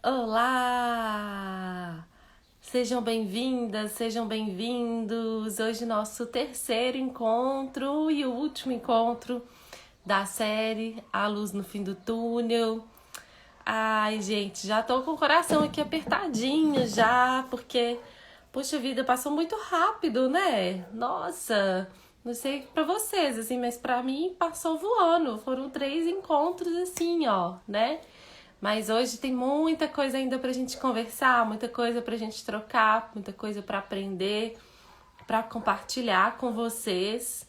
Olá! Sejam bem-vindas, sejam bem-vindos. Hoje nosso terceiro encontro e o último encontro da série A Luz no Fim do Túnel. Ai, gente, já tô com o coração aqui apertadinho já, porque, poxa vida, passou muito rápido, né? Nossa, não sei pra vocês, assim, mas pra mim passou voando. Foram 3 encontros assim, ó, né? Mas hoje tem muita coisa ainda pra gente conversar, muita coisa pra gente trocar, muita coisa pra aprender, pra compartilhar com vocês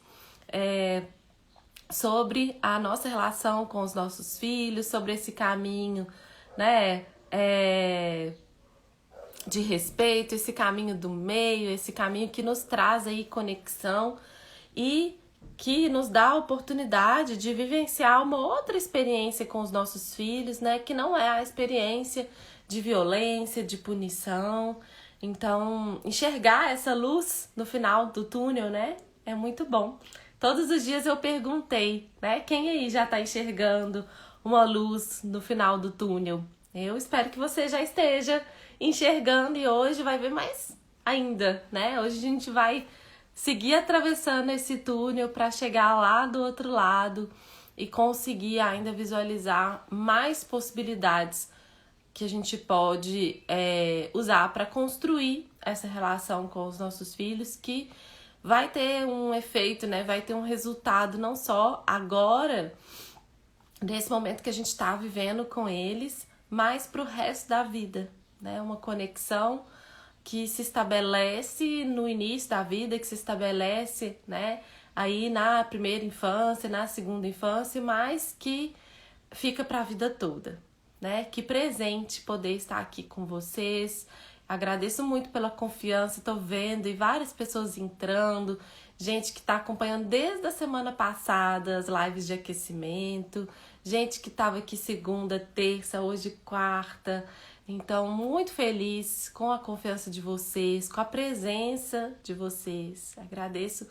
sobre a nossa relação com os nossos filhos, sobre esse caminho, né? De respeito, esse caminho do meio, esse caminho que nos traz aí conexão e que nos dá a oportunidade de vivenciar uma outra experiência com os nossos filhos, né? Que não é a experiência de violência, de punição. Então, enxergar essa luz no final do túnel, né? É muito bom. Todos os dias eu perguntei, né? Quem aí já está enxergando uma luz no final do túnel? Eu espero que você já esteja enxergando e hoje vai ver mais ainda, né? Hoje a gente vai seguir atravessando esse túnel para chegar lá do outro lado e conseguir ainda visualizar mais possibilidades que a gente pode usar para construir essa relação com os nossos filhos, que vai ter um efeito, né? Vai ter um resultado não só agora, nesse momento que a gente está vivendo com eles, mas para o resto da vida, né? Uma conexão que se estabelece no início da vida, que se estabelece, né, aí na primeira infância, na segunda infância, mas que fica para a vida toda, né? Que presente poder estar aqui com vocês. Agradeço muito pela confiança, tô vendo e várias pessoas entrando, gente que tá acompanhando desde a semana passada as lives de aquecimento, gente que tava aqui segunda, terça, hoje quarta. Então, muito feliz com a confiança de vocês, com a presença de vocês. Agradeço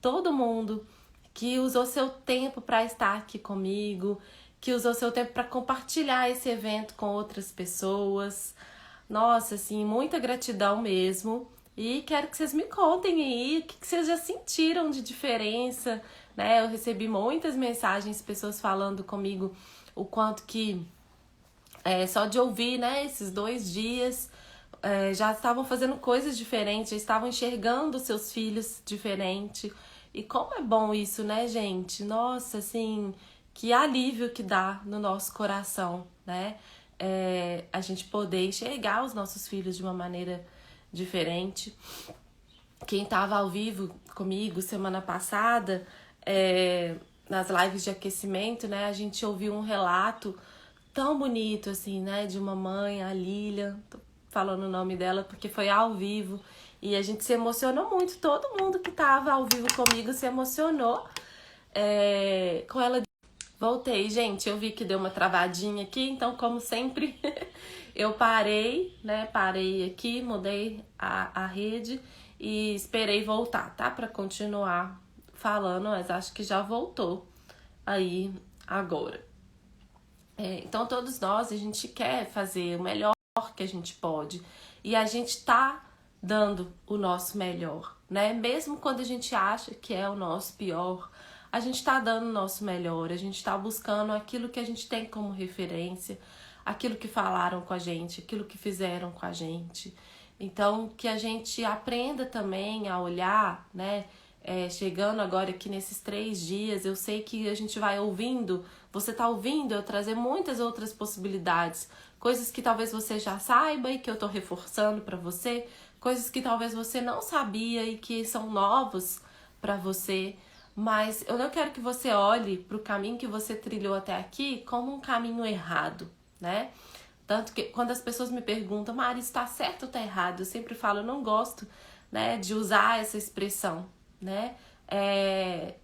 todo mundo que usou seu tempo para estar aqui comigo, que usou seu tempo para compartilhar esse evento com outras pessoas. Nossa, assim, muita gratidão mesmo. E quero que vocês me contem aí o que vocês já sentiram de diferença, né? Eu recebi muitas mensagens, pessoas falando comigo o quanto que só de ouvir, né, esses 2 dias, já estavam fazendo coisas diferentes, já estavam enxergando seus filhos diferente. E como é bom isso, né, gente? Nossa, assim, que alívio que dá no nosso coração, né? A gente poder enxergar os nossos filhos de uma maneira diferente. Quem estava ao vivo comigo semana passada, nas lives de aquecimento, né, a gente ouviu um relato tão bonito, assim, né, de uma mãe, a Lilian, tô falando o nome dela porque foi ao vivo, e a gente se emocionou muito, todo mundo que tava ao vivo comigo se emocionou com ela. Voltei, gente, eu vi que deu uma travadinha aqui, então, como sempre, eu parei, né, parei aqui, mudei a rede e esperei voltar, tá, pra continuar falando, mas acho que já voltou aí agora. Então, todos nós, a gente quer fazer o melhor que a gente pode. E a gente tá dando o nosso melhor, né? Mesmo quando a gente acha que é o nosso pior, a gente tá dando o nosso melhor. A gente tá buscando aquilo que a gente tem como referência, aquilo que falaram com a gente, aquilo que fizeram com a gente. Então, que a gente aprenda também a olhar, né? Chegando agora aqui nesses 3 dias, eu sei que a gente vai ouvindo, você tá ouvindo eu trazer muitas outras possibilidades, coisas que talvez você já saiba e que eu tô reforçando para você, coisas que talvez você não sabia e que são novos para você, mas eu não quero que você olhe para o caminho que você trilhou até aqui como um caminho errado, né? Tanto que quando as pessoas me perguntam, Mari, está certo ou está errado? Eu sempre falo, eu não gosto, né, de usar essa expressão, né?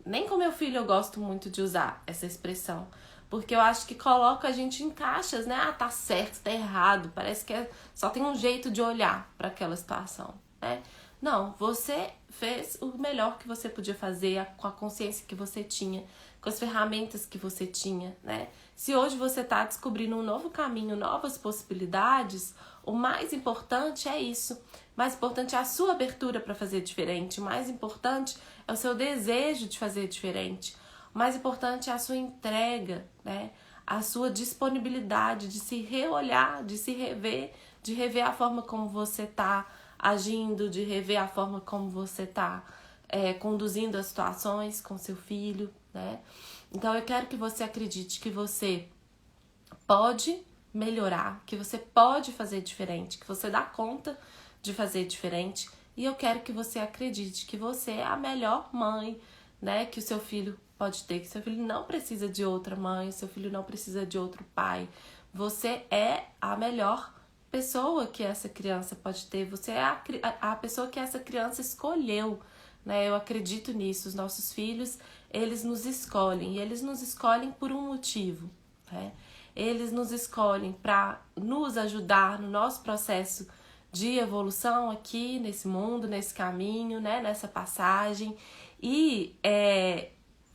Nem com meu filho eu gosto muito de usar essa expressão, porque eu acho que coloca a gente em caixas, né? Ah, tá certo, tá errado. Parece que só tem um jeito de olhar para aquela situação, né? Não, você fez o melhor que você podia fazer com a consciência que você tinha, com as ferramentas que você tinha, né? Se hoje você está descobrindo um novo caminho, novas possibilidades, o mais importante é isso. O mais importante é a sua abertura para fazer diferente. O mais importante é o seu desejo de fazer diferente. O mais importante é a sua entrega, né? A sua disponibilidade de se reolhar, de se rever, de rever a forma como você está agindo, de rever a forma como você está conduzindo as situações com seu filho, né? Então eu quero que você acredite que você pode melhorar, que você pode fazer diferente, que você dá conta de fazer diferente. E eu quero que você acredite que você é a melhor mãe, né, que o seu filho pode ter, que seu filho não precisa de outra mãe, seu filho não precisa de outro pai. Você é a melhor pessoa que essa criança pode ter, você é a pessoa que essa criança escolheu, né? Eu acredito nisso. Os nossos filhos, eles nos escolhem, e eles nos escolhem por um motivo, né? Eles nos escolhem para nos ajudar no nosso processo de evolução aqui nesse mundo, nesse caminho, né? Nessa passagem. E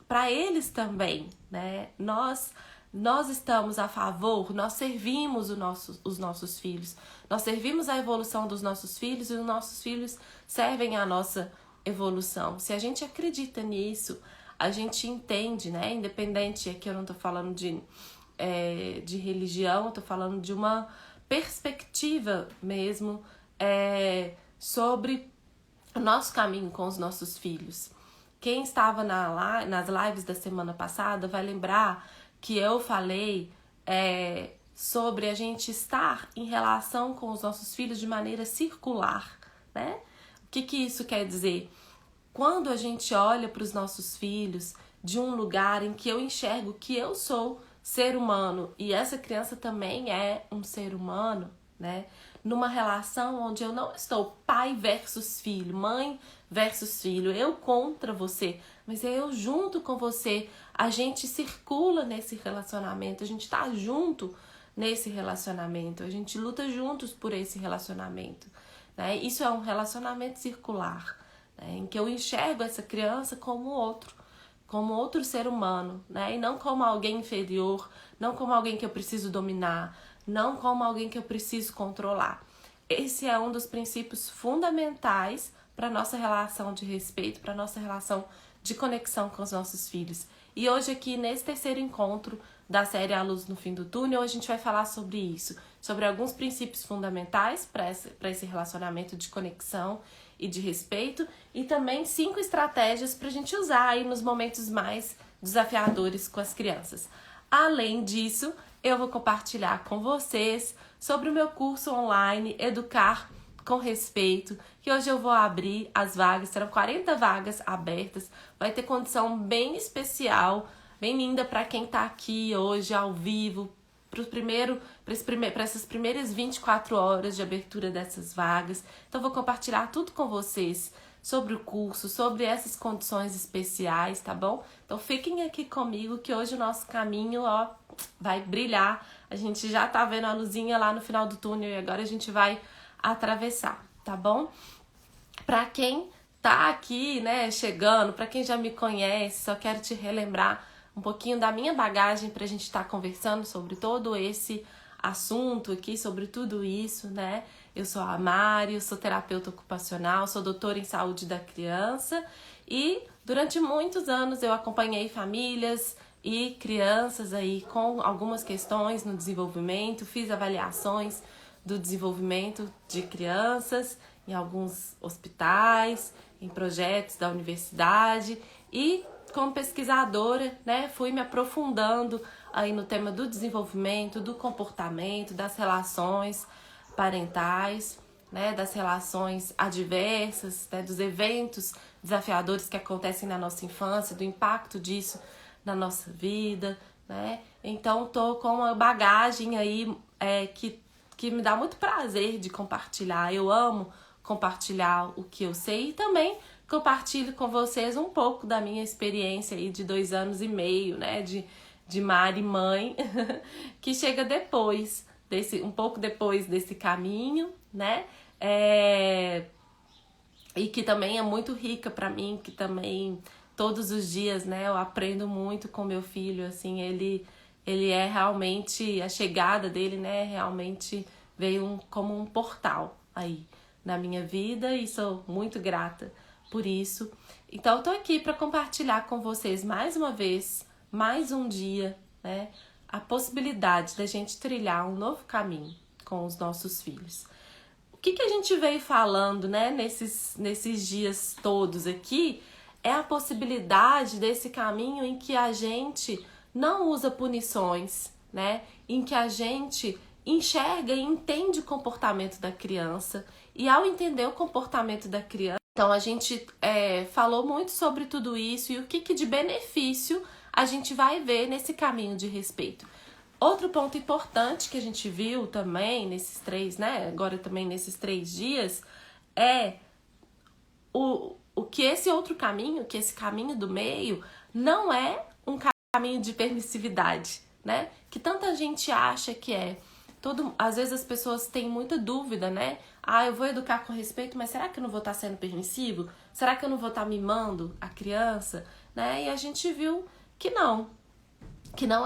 para eles também, né? Nós estamos a favor, nós servimos os nossos filhos, nós servimos a evolução dos nossos filhos e os nossos filhos servem a nossa evolução. Se a gente acredita nisso, a gente entende, né? Independente, aqui eu não tô falando de religião, eu tô falando de uma perspectiva mesmo sobre o nosso caminho com os nossos filhos. Quem estava nas lives da semana passada vai lembrar que eu falei sobre a gente estar em relação com os nossos filhos de maneira circular, né? O que isso quer dizer? Quando a gente olha para os nossos filhos de um lugar em que eu enxergo que eu sou ser humano e essa criança também é um ser humano, né? Numa relação onde eu não estou pai versus filho, mãe versus filho, eu contra você, mas é eu junto com você, a gente circula nesse relacionamento, a gente tá junto nesse relacionamento, a gente luta juntos por esse relacionamento, né? Isso é um relacionamento circular, né? Em que eu enxergo essa criança como outro ser humano, né? E não como alguém inferior, não como alguém que eu preciso dominar, não como alguém que eu preciso controlar. Esse é um dos princípios fundamentais para a nossa relação de respeito, para a nossa relação de conexão com os nossos filhos. E hoje aqui, nesse terceiro encontro da série A Luz no Fim do Túnel, a gente vai falar sobre isso, sobre alguns princípios fundamentais para esse relacionamento de conexão e de respeito, e também 5 estratégias para a gente usar aí nos momentos mais desafiadores com as crianças. Além disso, eu vou compartilhar com vocês sobre o meu curso online Educar com Respeito, que hoje eu vou abrir as vagas, serão 40 vagas abertas, vai ter condição bem especial, bem linda para quem está aqui hoje ao vivo, para essas primeiras 24 horas de abertura dessas vagas. Então vou compartilhar tudo com vocês sobre o curso, sobre essas condições especiais, tá bom? Então fiquem aqui comigo que hoje o nosso caminho, vai brilhar. A gente já tá vendo a luzinha lá no final do túnel e agora a gente vai atravessar, tá bom? Pra quem tá aqui, né, chegando, pra quem já me conhece, só quero te relembrar um pouquinho da minha bagagem pra gente estar conversando sobre todo esse assunto aqui, sobre tudo isso, né? Eu sou a Mari, eu sou terapeuta ocupacional, sou doutora em saúde da criança e durante muitos anos eu acompanhei famílias e crianças aí com algumas questões no desenvolvimento, fiz avaliações do desenvolvimento de crianças em alguns hospitais, em projetos da universidade e como pesquisadora, né, fui me aprofundando aí no tema do desenvolvimento, do comportamento, das relações parentais, né, das relações adversas, né, dos eventos desafiadores que acontecem na nossa infância, do impacto disso na nossa vida, né? Então tô com uma bagagem aí que me dá muito prazer de compartilhar. Eu amo compartilhar o que eu sei e também compartilho com vocês um pouco da minha experiência aí de 2 anos e meio, né, de Mari mãe, que chega depois um pouco depois desse caminho, né, e que também é muito rica para mim, que também todos os dias, né, eu aprendo muito com meu filho, assim, ele ele é realmente, a chegada dele, né, realmente veio como um portal aí na minha vida e sou muito grata por isso. Então, eu tô aqui para compartilhar com vocês mais uma vez, mais um dia, né, a possibilidade da gente trilhar um novo caminho com os nossos filhos. O que a gente veio falando, né, nesses dias todos aqui, é a possibilidade desse caminho em que a gente não usa punições, né, em que a gente enxerga e entende o comportamento da criança, e ao entender o comportamento da criança, então a gente falou muito sobre tudo isso e o que de benefício a gente vai ver nesse caminho de respeito. Outro ponto importante que a gente viu também nesses 3, né, agora também nesses 3 dias, é o que esse outro caminho, que esse caminho do meio, não é um caminho de permissividade, né, que tanta gente acha que é. Às vezes as pessoas têm muita dúvida, né? Eu vou educar com respeito, mas será que eu não vou estar sendo permissivo? Será que eu não vou estar mimando a criança? Né? E a gente viu que não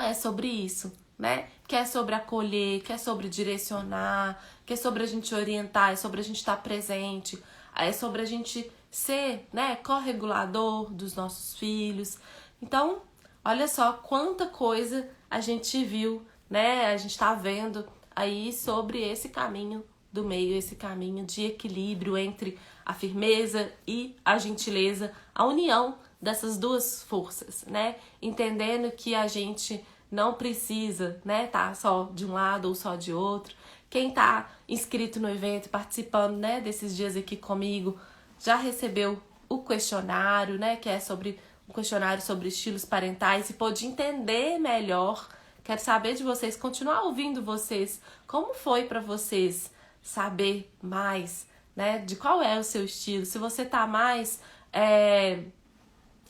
é sobre isso, né? Que é sobre acolher, que é sobre direcionar, que é sobre a gente orientar, é sobre a gente estar presente, é sobre a gente ser, né, corregulador dos nossos filhos. Então, olha só quanta coisa a gente viu, né? A gente está vendo aí sobre esse caminho do meio, esse caminho de equilíbrio entre a firmeza e a gentileza, a união dessas duas forças, né? Entendendo que a gente não precisa, né, tá só de um lado ou só de outro. Quem tá inscrito no evento, participando, né, desses dias aqui comigo, já recebeu o questionário, né, que é sobre um questionário sobre estilos parentais e pôde entender melhor. Quero saber de vocês, continuar ouvindo vocês. Como foi para vocês saber mais, né, de qual é o seu estilo? Se você tá mais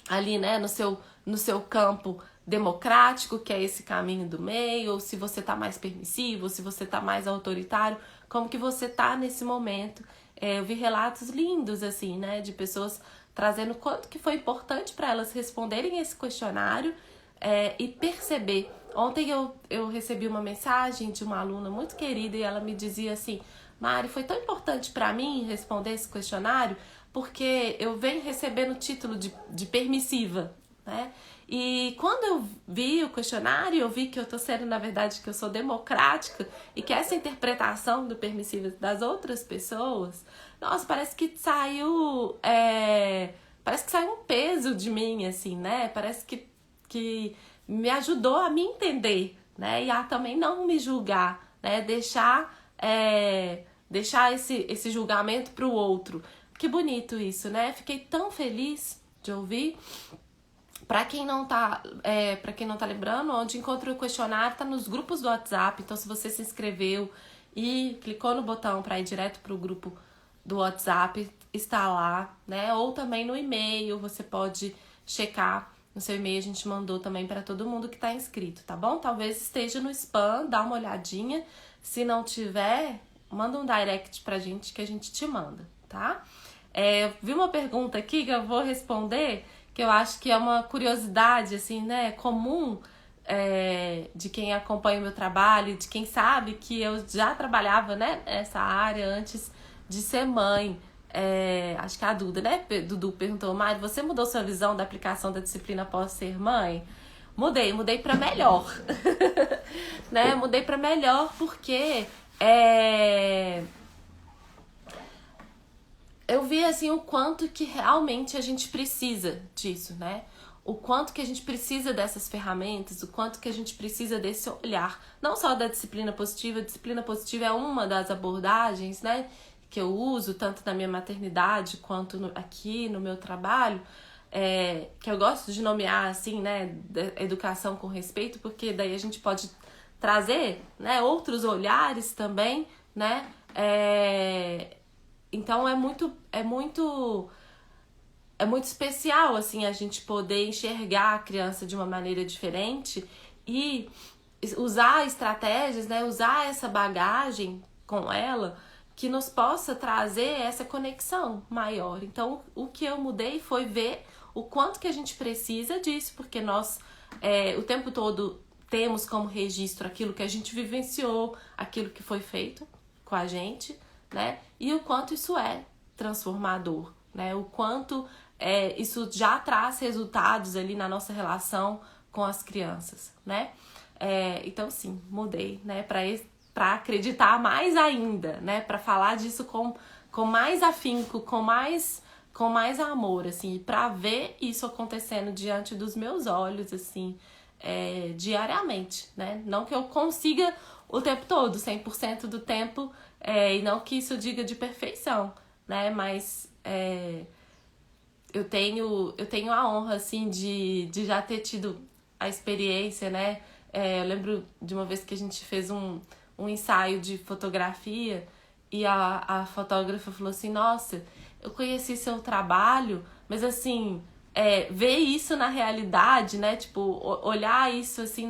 ali, né, no seu campo democrático, que é esse caminho do meio, ou se você tá mais permissivo, ou se você tá mais autoritário, como que você tá nesse momento? Eu vi relatos lindos, assim, né, de pessoas trazendo quanto que foi importante para elas responderem esse questionário e perceber. Ontem eu recebi uma mensagem de uma aluna muito querida e ela me dizia assim: Mari, foi tão importante para mim responder esse questionário porque eu venho recebendo o título de permissiva, né? E quando eu vi o questionário, eu vi que eu tô sendo, na verdade, que eu sou democrática e que essa interpretação do permissivo das outras pessoas, nossa, parece que saiu um peso de mim, assim, né? Parece que me ajudou a me entender, né? E a também não me julgar, né? Deixar esse julgamento pro outro. Que bonito isso, né? Fiquei tão feliz de ouvir. Para quem não tá lembrando, onde encontra o questionário tá nos grupos do WhatsApp. Então, se você se inscreveu e clicou no botão para ir direto pro grupo do WhatsApp, está lá, né? Ou também no e-mail, você pode checar no seu e-mail, a gente mandou também para todo mundo que tá inscrito, tá bom? Talvez esteja no spam, dá uma olhadinha. Se não tiver, manda um direct pra gente que a gente te manda, tá? Vi uma pergunta aqui que eu vou responder, que eu acho que é uma curiosidade, assim, né, comum de quem acompanha o meu trabalho, de quem sabe que eu já trabalhava, né, nessa área antes de ser mãe. Acho que a Duda, né, Dudu perguntou: Mari, você mudou sua visão da aplicação da disciplina após ser mãe? Mudei para melhor. Né, mudei para melhor porque eu vi, assim, o quanto que realmente a gente precisa disso, né? O quanto que a gente precisa dessas ferramentas, o quanto que a gente precisa desse olhar. Não só da disciplina positiva. A disciplina positiva é uma das abordagens, né, que eu uso tanto na minha maternidade quanto aqui no meu trabalho, que eu gosto de nomear, assim, né, educação com respeito, porque daí a gente pode trazer, né, outros olhares também, né? Então é muito especial, assim, a gente poder enxergar a criança de uma maneira diferente e usar estratégias, né? Usar essa bagagem com ela que nos possa trazer essa conexão maior. Então, o que eu mudei foi ver o quanto que a gente precisa disso, porque nós o tempo todo temos como registro aquilo que a gente vivenciou, aquilo que foi feito com a gente, né? E o quanto isso é transformador, né? O quanto isso já traz resultados ali na nossa relação com as crianças, né? Então, sim, mudei, né? Para acreditar mais ainda, né? Para falar disso com mais afinco, com mais amor, assim, para ver isso acontecendo diante dos meus olhos, assim, diariamente, né? Não que eu consiga o tempo todo, 100% do tempo, e não que isso diga de perfeição, né? Mas eu tenho a honra, assim, de já ter tido a experiência, né? Eu lembro de uma vez que a gente fez um ensaio de fotografia e a fotógrafa falou assim, nossa, eu conheci seu trabalho, mas assim, ver isso na realidade, né? Tipo, olhar isso assim,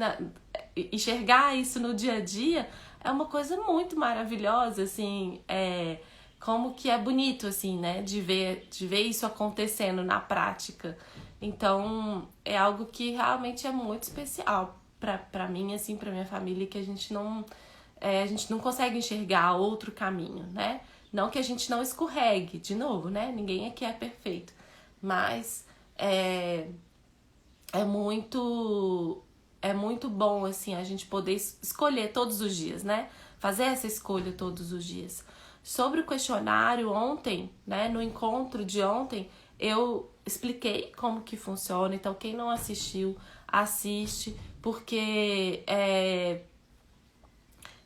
enxergar isso no dia a dia é uma coisa muito maravilhosa, assim, como que é bonito, assim, né? De ver isso acontecendo na prática. Então, é algo que realmente é muito especial pra mim, assim, pra minha família, que a gente não consegue enxergar outro caminho, né? Não que a gente não escorregue, de novo, né? Ninguém aqui é perfeito. Mas é muito bom, assim, a gente poder escolher todos os dias, né? Fazer essa escolha todos os dias. Sobre o questionário ontem, né? No encontro de ontem, eu expliquei como que funciona. Então, quem não assistiu, assiste, porque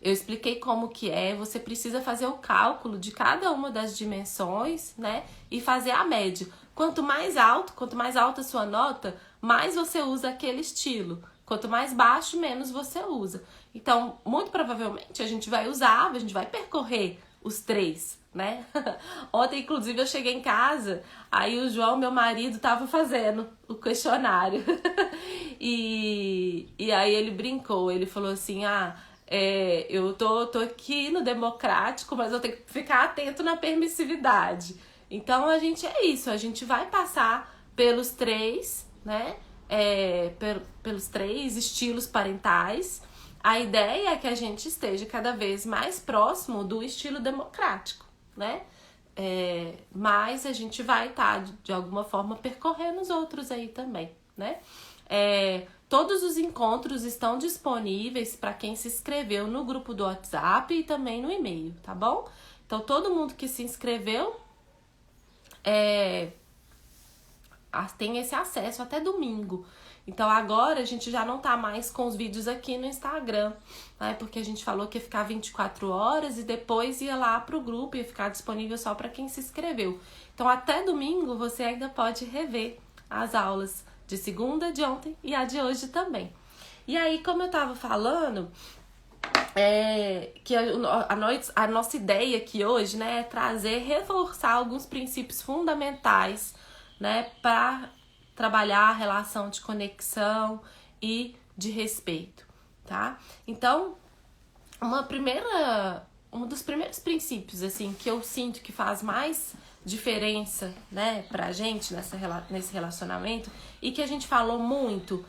eu expliquei como que você precisa fazer o cálculo de cada uma das dimensões, né? E fazer a média. Quanto mais alta a sua nota, mais você usa aquele estilo. Quanto mais baixo, menos você usa. Então, muito provavelmente, a gente vai percorrer os 3, né? Ontem, inclusive, eu cheguei em casa, aí o João, meu marido, tava fazendo o questionário. E aí ele brincou, ele falou assim, eu tô aqui no democrático, mas eu tenho que ficar atento na permissividade. Então, a gente vai passar pelos 3, né? Pelos 3 estilos parentais. A ideia é que a gente esteja cada vez mais próximo do estilo democrático, né? Mas a gente vai estar, de alguma forma, percorrendo os outros aí também, né? Todos os encontros estão disponíveis para quem se inscreveu no grupo do WhatsApp e também no e-mail, tá bom? Então, todo mundo que se inscreveu tem esse acesso até domingo. Então, agora a gente já não tá mais com os vídeos aqui no Instagram, né? Porque a gente falou que ia ficar 24 horas e depois ia lá pro grupo, ia ficar disponível só para quem se inscreveu. Então, até domingo você ainda pode rever as aulas de segunda, de ontem e a de hoje também. E aí, como eu tava falando, que a nossa ideia aqui hoje, né, é reforçar alguns princípios fundamentais, né, para trabalhar a relação de conexão e de respeito, tá? Então, um dos primeiros princípios, assim, que eu sinto que faz mais diferença, né, pra gente nesse relacionamento e que a gente falou muito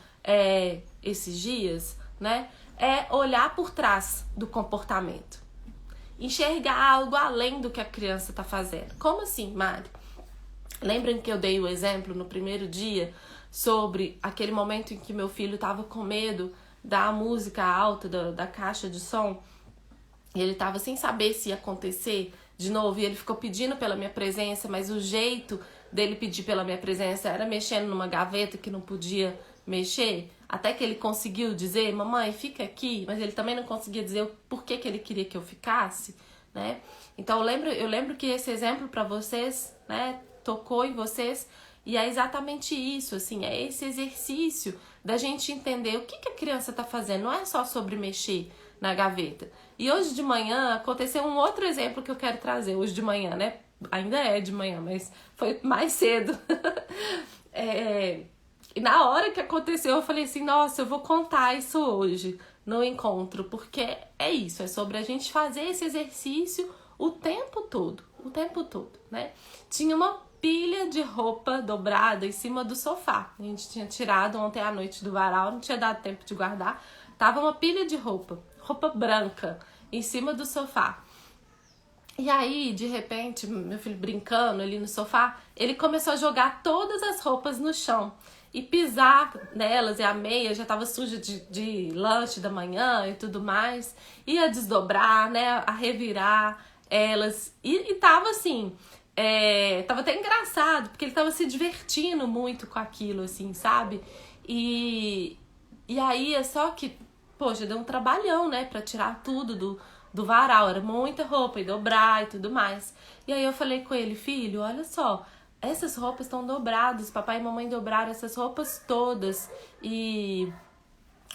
esses dias, né, é olhar por trás do comportamento. Enxergar algo além do que a criança tá fazendo. Como assim, Mari? Lembram que eu dei o exemplo no primeiro dia sobre aquele momento em que meu filho estava com medo da música alta, da caixa de som? E ele estava sem saber se ia acontecer de novo. E ele ficou pedindo pela minha presença, mas o jeito dele pedir pela minha presença era mexendo numa gaveta que não podia mexer. Até que ele conseguiu dizer, mamãe, fica aqui. Mas ele também não conseguia dizer o porquê que ele queria que eu ficasse, né? Então eu lembro que esse exemplo para vocês, né, tocou em vocês, e é exatamente isso, assim, é esse exercício da gente entender o que a criança tá fazendo, não é só sobre mexer na gaveta. E hoje de manhã aconteceu um outro exemplo que eu quero trazer, hoje de manhã, né, ainda é de manhã, mas foi mais cedo. E na hora que aconteceu eu falei assim, nossa, eu vou contar isso hoje no encontro, porque é isso, é sobre a gente fazer esse exercício o tempo todo, né? Tinha uma pilha de roupa dobrada em cima do sofá. A gente tinha tirado ontem à noite do varal, não tinha dado tempo de guardar. Tava uma pilha de roupa branca, em cima do sofá. E aí, de repente, meu filho brincando ali no sofá, ele começou a jogar todas as roupas no chão e pisar nelas, e a meia já tava suja de lanche da manhã e tudo mais. Ia desdobrar, né, a revirar elas. E tava assim, tava até engraçado, porque ele tava se divertindo muito com aquilo, assim, sabe? E aí, é só que, poxa, deu um trabalhão, né, pra tirar tudo do varal, era muita roupa e dobrar e tudo mais. E aí eu falei com ele, filho, olha só, essas roupas estão dobradas, papai e mamãe dobraram essas roupas todas e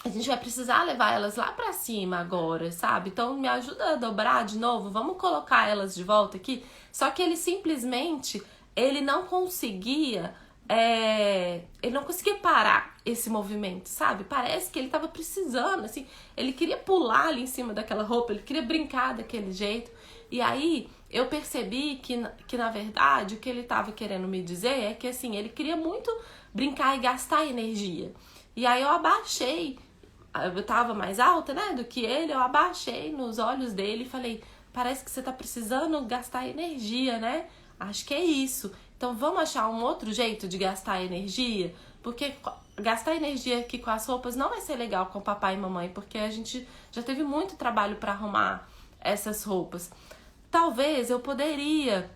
a gente vai precisar levar elas lá pra cima agora, sabe? Então me ajuda a dobrar de novo, vamos colocar elas de volta aqui. Só que ele simplesmente, ele não conseguia parar esse movimento, sabe? Parece que ele tava precisando, assim, ele queria pular ali em cima daquela roupa, ele queria brincar daquele jeito. E aí eu percebi que na verdade o que ele tava querendo me dizer é que assim, ele queria muito brincar e gastar energia. E aí eu abaixei, eu tava mais alta, né, do que ele, eu abaixei nos olhos dele e falei, parece que você tá precisando gastar energia, né? Acho que é isso. Então vamos achar um outro jeito de gastar energia? Porque gastar energia aqui com as roupas não vai ser legal com papai e mamãe, porque a gente já teve muito trabalho para arrumar essas roupas. Talvez eu poderia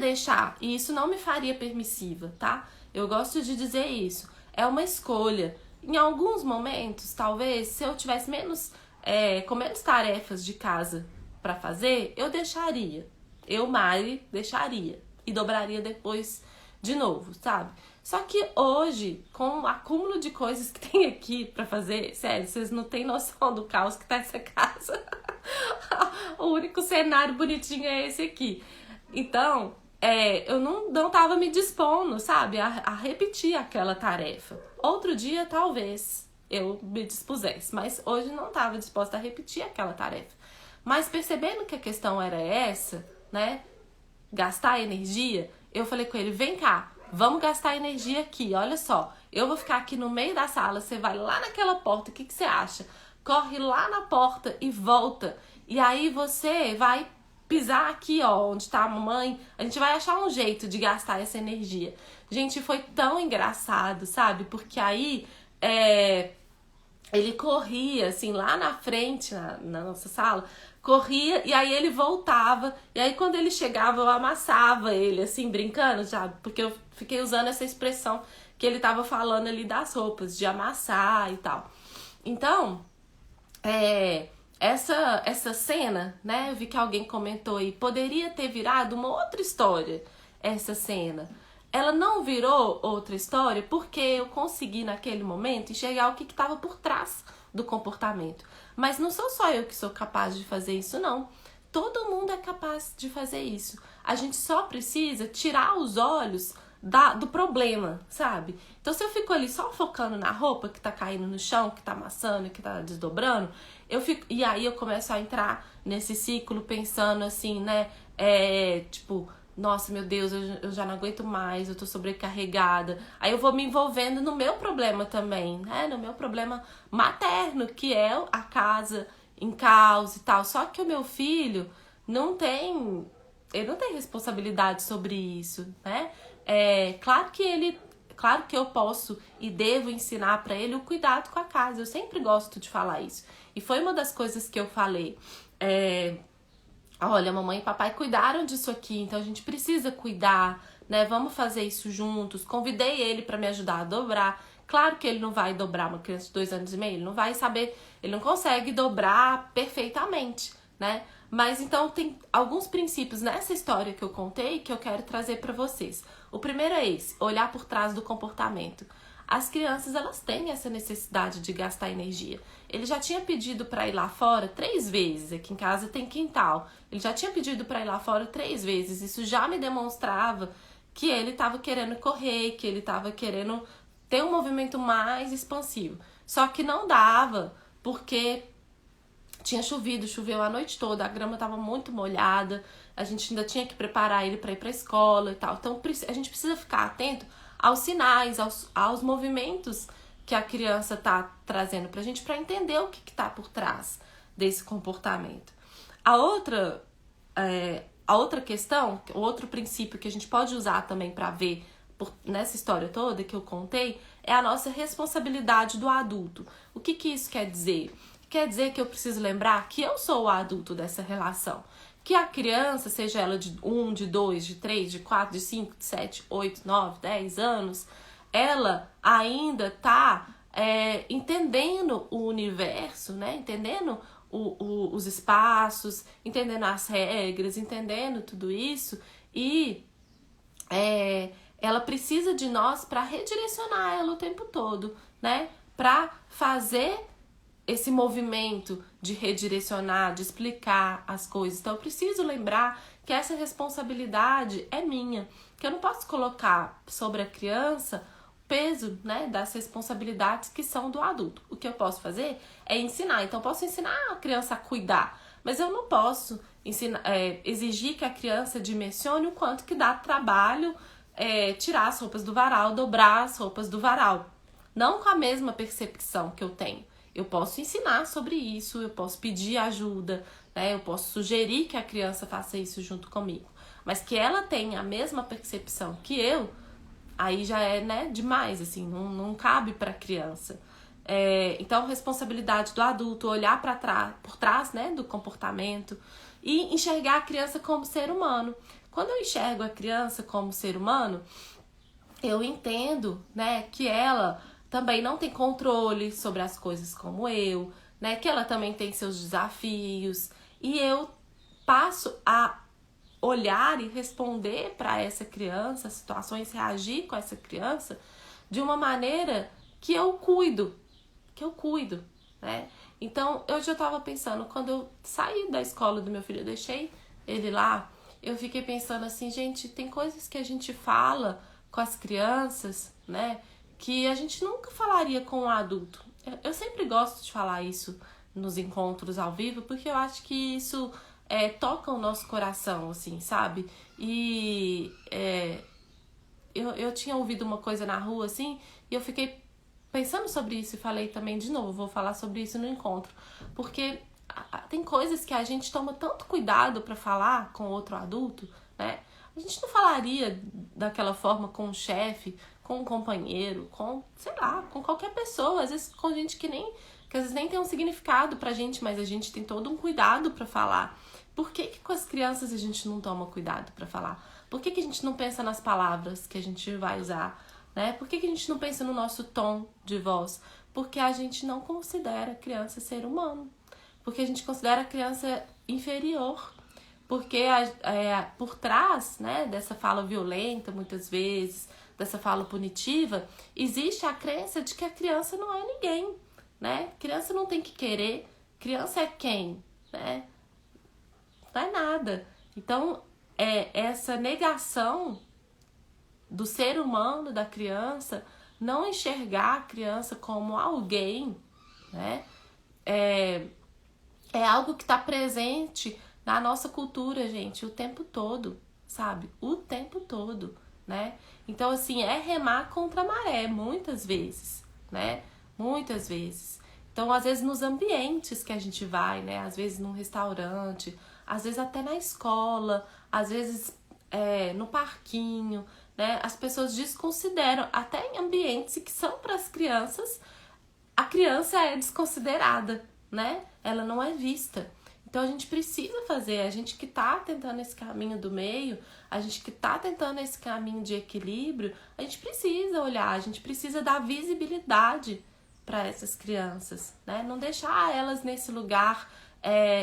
deixar, e isso não me faria permissiva, tá? Eu gosto de dizer isso. É uma escolha. Em alguns momentos, talvez, se eu tivesse com menos tarefas de casa para fazer, eu deixaria. Eu, Mari, deixaria. E dobraria depois de novo, sabe? Só que hoje, com o acúmulo de coisas que tem aqui pra fazer, sério, vocês não têm noção do caos que tá essa casa. O único cenário bonitinho é esse aqui. Então, eu não tava me dispondo, sabe, a repetir aquela tarefa. Outro dia, talvez, eu me dispusesse, mas hoje não tava disposta a repetir aquela tarefa. Mas percebendo que a questão era essa, né, gastar energia, eu falei com ele, vem cá, vamos gastar energia aqui, olha só, eu vou ficar aqui no meio da sala, você vai lá naquela porta, o que você acha? Corre lá na porta e volta, e aí você vai pisar aqui, ó, onde tá a mamãe, a gente vai achar um jeito de gastar essa energia. Gente, foi tão engraçado, sabe, porque aí, ele corria, assim, lá na frente, na nossa sala, corria, e aí ele voltava, e aí quando ele chegava eu amassava ele, assim, brincando, sabe? Porque eu fiquei usando essa expressão que ele tava falando ali das roupas, de amassar e tal. Então, essa cena, né, eu vi que alguém comentou aí, poderia ter virado uma outra história, essa cena. Ela não virou outra história porque eu consegui naquele momento enxergar o que estava por trás do comportamento. Mas não sou só eu que sou capaz de fazer isso, não. Todo mundo é capaz de fazer isso. A gente só precisa tirar os olhos do problema, sabe? Então se eu fico ali só focando na roupa que tá caindo no chão, que tá amassando, que tá desdobrando, e aí eu começo a entrar nesse ciclo pensando assim, né? Tipo, nossa, meu Deus, eu já não aguento mais, eu tô sobrecarregada. Aí eu vou me envolvendo no meu problema também, né? No meu problema materno, que é a casa em caos e tal. Só que o meu filho ele não tem responsabilidade sobre isso, né? Claro que eu posso e devo ensinar pra ele o cuidado com a casa. Eu sempre gosto de falar isso. E foi uma das coisas que eu falei. Olha, mamãe e papai cuidaram disso aqui, então a gente precisa cuidar, né? Vamos fazer isso juntos. Convidei ele pra me ajudar a dobrar. Claro que ele não vai dobrar uma criança de 2 anos e meio, ele não vai saber, ele não consegue dobrar perfeitamente, né? Mas então tem alguns princípios nessa história que eu contei que eu quero trazer pra vocês. O primeiro é esse, olhar por trás do comportamento. As crianças, elas têm essa necessidade de gastar energia. Ele já tinha pedido para ir lá fora 3 vezes. Aqui em casa tem quintal. Ele já tinha pedido para ir lá fora 3 vezes. Isso já me demonstrava que ele estava querendo correr, que ele estava querendo ter um movimento mais expansivo. Só que não dava, porque tinha choveu a noite toda, a grama estava muito molhada, a gente ainda tinha que preparar ele para ir para a escola e tal. Então a gente precisa ficar atento aos sinais, aos movimentos que a criança tá trazendo pra gente para entender o que tá por trás desse comportamento. A outra questão, o outro princípio que a gente pode usar também para ver nessa história toda que eu contei, é a nossa responsabilidade do adulto. O que isso quer dizer? Quer dizer que eu preciso lembrar que eu sou o adulto dessa relação. Que a criança, seja ela de 1, de 2, de 3, de 4, de 5, de 7, 8, 9, 10 anos, ela ainda está entendendo o universo, né? Entendendo os espaços, entendendo as regras, entendendo tudo isso. E ela precisa de nós para redirecionar ela o tempo todo, né? Para fazer esse movimento de redirecionar, de explicar as coisas. Então eu preciso lembrar que essa responsabilidade é minha, que eu não posso colocar sobre a criança o peso, né, das responsabilidades que são do adulto. O que eu posso fazer é ensinar. Então eu posso ensinar a criança a cuidar, mas eu não posso exigir que a criança dimensione o quanto que dá trabalho tirar as roupas do varal, dobrar as roupas do varal. Não com a mesma percepção que eu tenho. Eu posso ensinar sobre isso, eu posso pedir ajuda, né? Eu posso sugerir que a criança faça isso junto comigo. Mas que ela tenha a mesma percepção que eu, aí já é, né, demais, assim, não cabe para a criança. Então, responsabilidade do adulto, olhar por trás, né, do comportamento e enxergar a criança como ser humano. Quando eu enxergo a criança como ser humano, eu entendo, né, que ela também não tem controle sobre as coisas como eu, né? Que ela também tem seus desafios. E eu passo a olhar e responder para essa criança, as situações, reagir com essa criança de uma maneira que eu cuido, né? Então, eu já estava pensando, quando eu saí da escola do meu filho, eu deixei ele lá, eu fiquei pensando assim, gente, tem coisas que a gente fala com as crianças, né? Que a gente nunca falaria com um adulto. Eu sempre gosto de falar isso nos encontros ao vivo, porque eu acho que isso toca o nosso coração, assim, sabe? E eu tinha ouvido uma coisa na rua, assim, e eu fiquei pensando sobre isso e falei também de novo, vou falar sobre isso no encontro. Porque tem coisas que a gente toma tanto cuidado para falar com outro adulto, né? A gente não falaria daquela forma com um chefe, com um companheiro, com, sei lá, com qualquer pessoa. Às vezes com gente que às vezes nem tem um significado pra gente, mas a gente tem todo um cuidado pra falar. Por que com as crianças a gente não toma cuidado pra falar? Por que a gente não pensa nas palavras que a gente vai usar, né? Por que a gente não pensa no nosso tom de voz? Porque a gente não considera a criança ser humano. Porque a gente considera a criança inferior. Porque por trás, né, dessa fala violenta, muitas vezes, dessa fala punitiva, existe a crença de que a criança não é ninguém, né? Criança não tem que querer, criança é quem, né? Não é nada. Então, essa negação do ser humano, da criança, não enxergar a criança como alguém, né? É algo que está presente na nossa cultura, gente, o tempo todo, sabe? O tempo todo, né? Então, assim, é remar contra a maré, muitas vezes, né? Muitas vezes. Então, às vezes, nos ambientes que a gente vai, né? Às vezes num restaurante, às vezes até na escola, às vezes no parquinho, né? As pessoas desconsideram, até em ambientes que são para as crianças, a criança é desconsiderada, né? Ela não é vista. Então a gente precisa fazer, a gente que tá tentando esse caminho do meio, a gente que tá tentando esse caminho de equilíbrio, a gente precisa olhar, a gente precisa dar visibilidade para essas crianças, né? Não deixar elas nesse lugar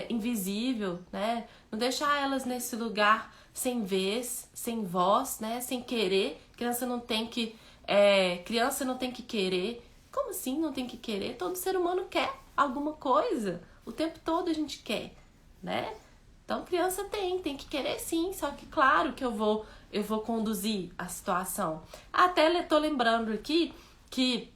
invisível, né? Não deixar elas nesse lugar sem vez, sem voz, né? Sem querer. Criança não tem que querer. Como assim não tem que querer? Todo ser humano quer alguma coisa. O tempo todo a gente quer, né? Então criança tem que querer sim, só que claro que eu vou conduzir a situação. Até tô lembrando aqui que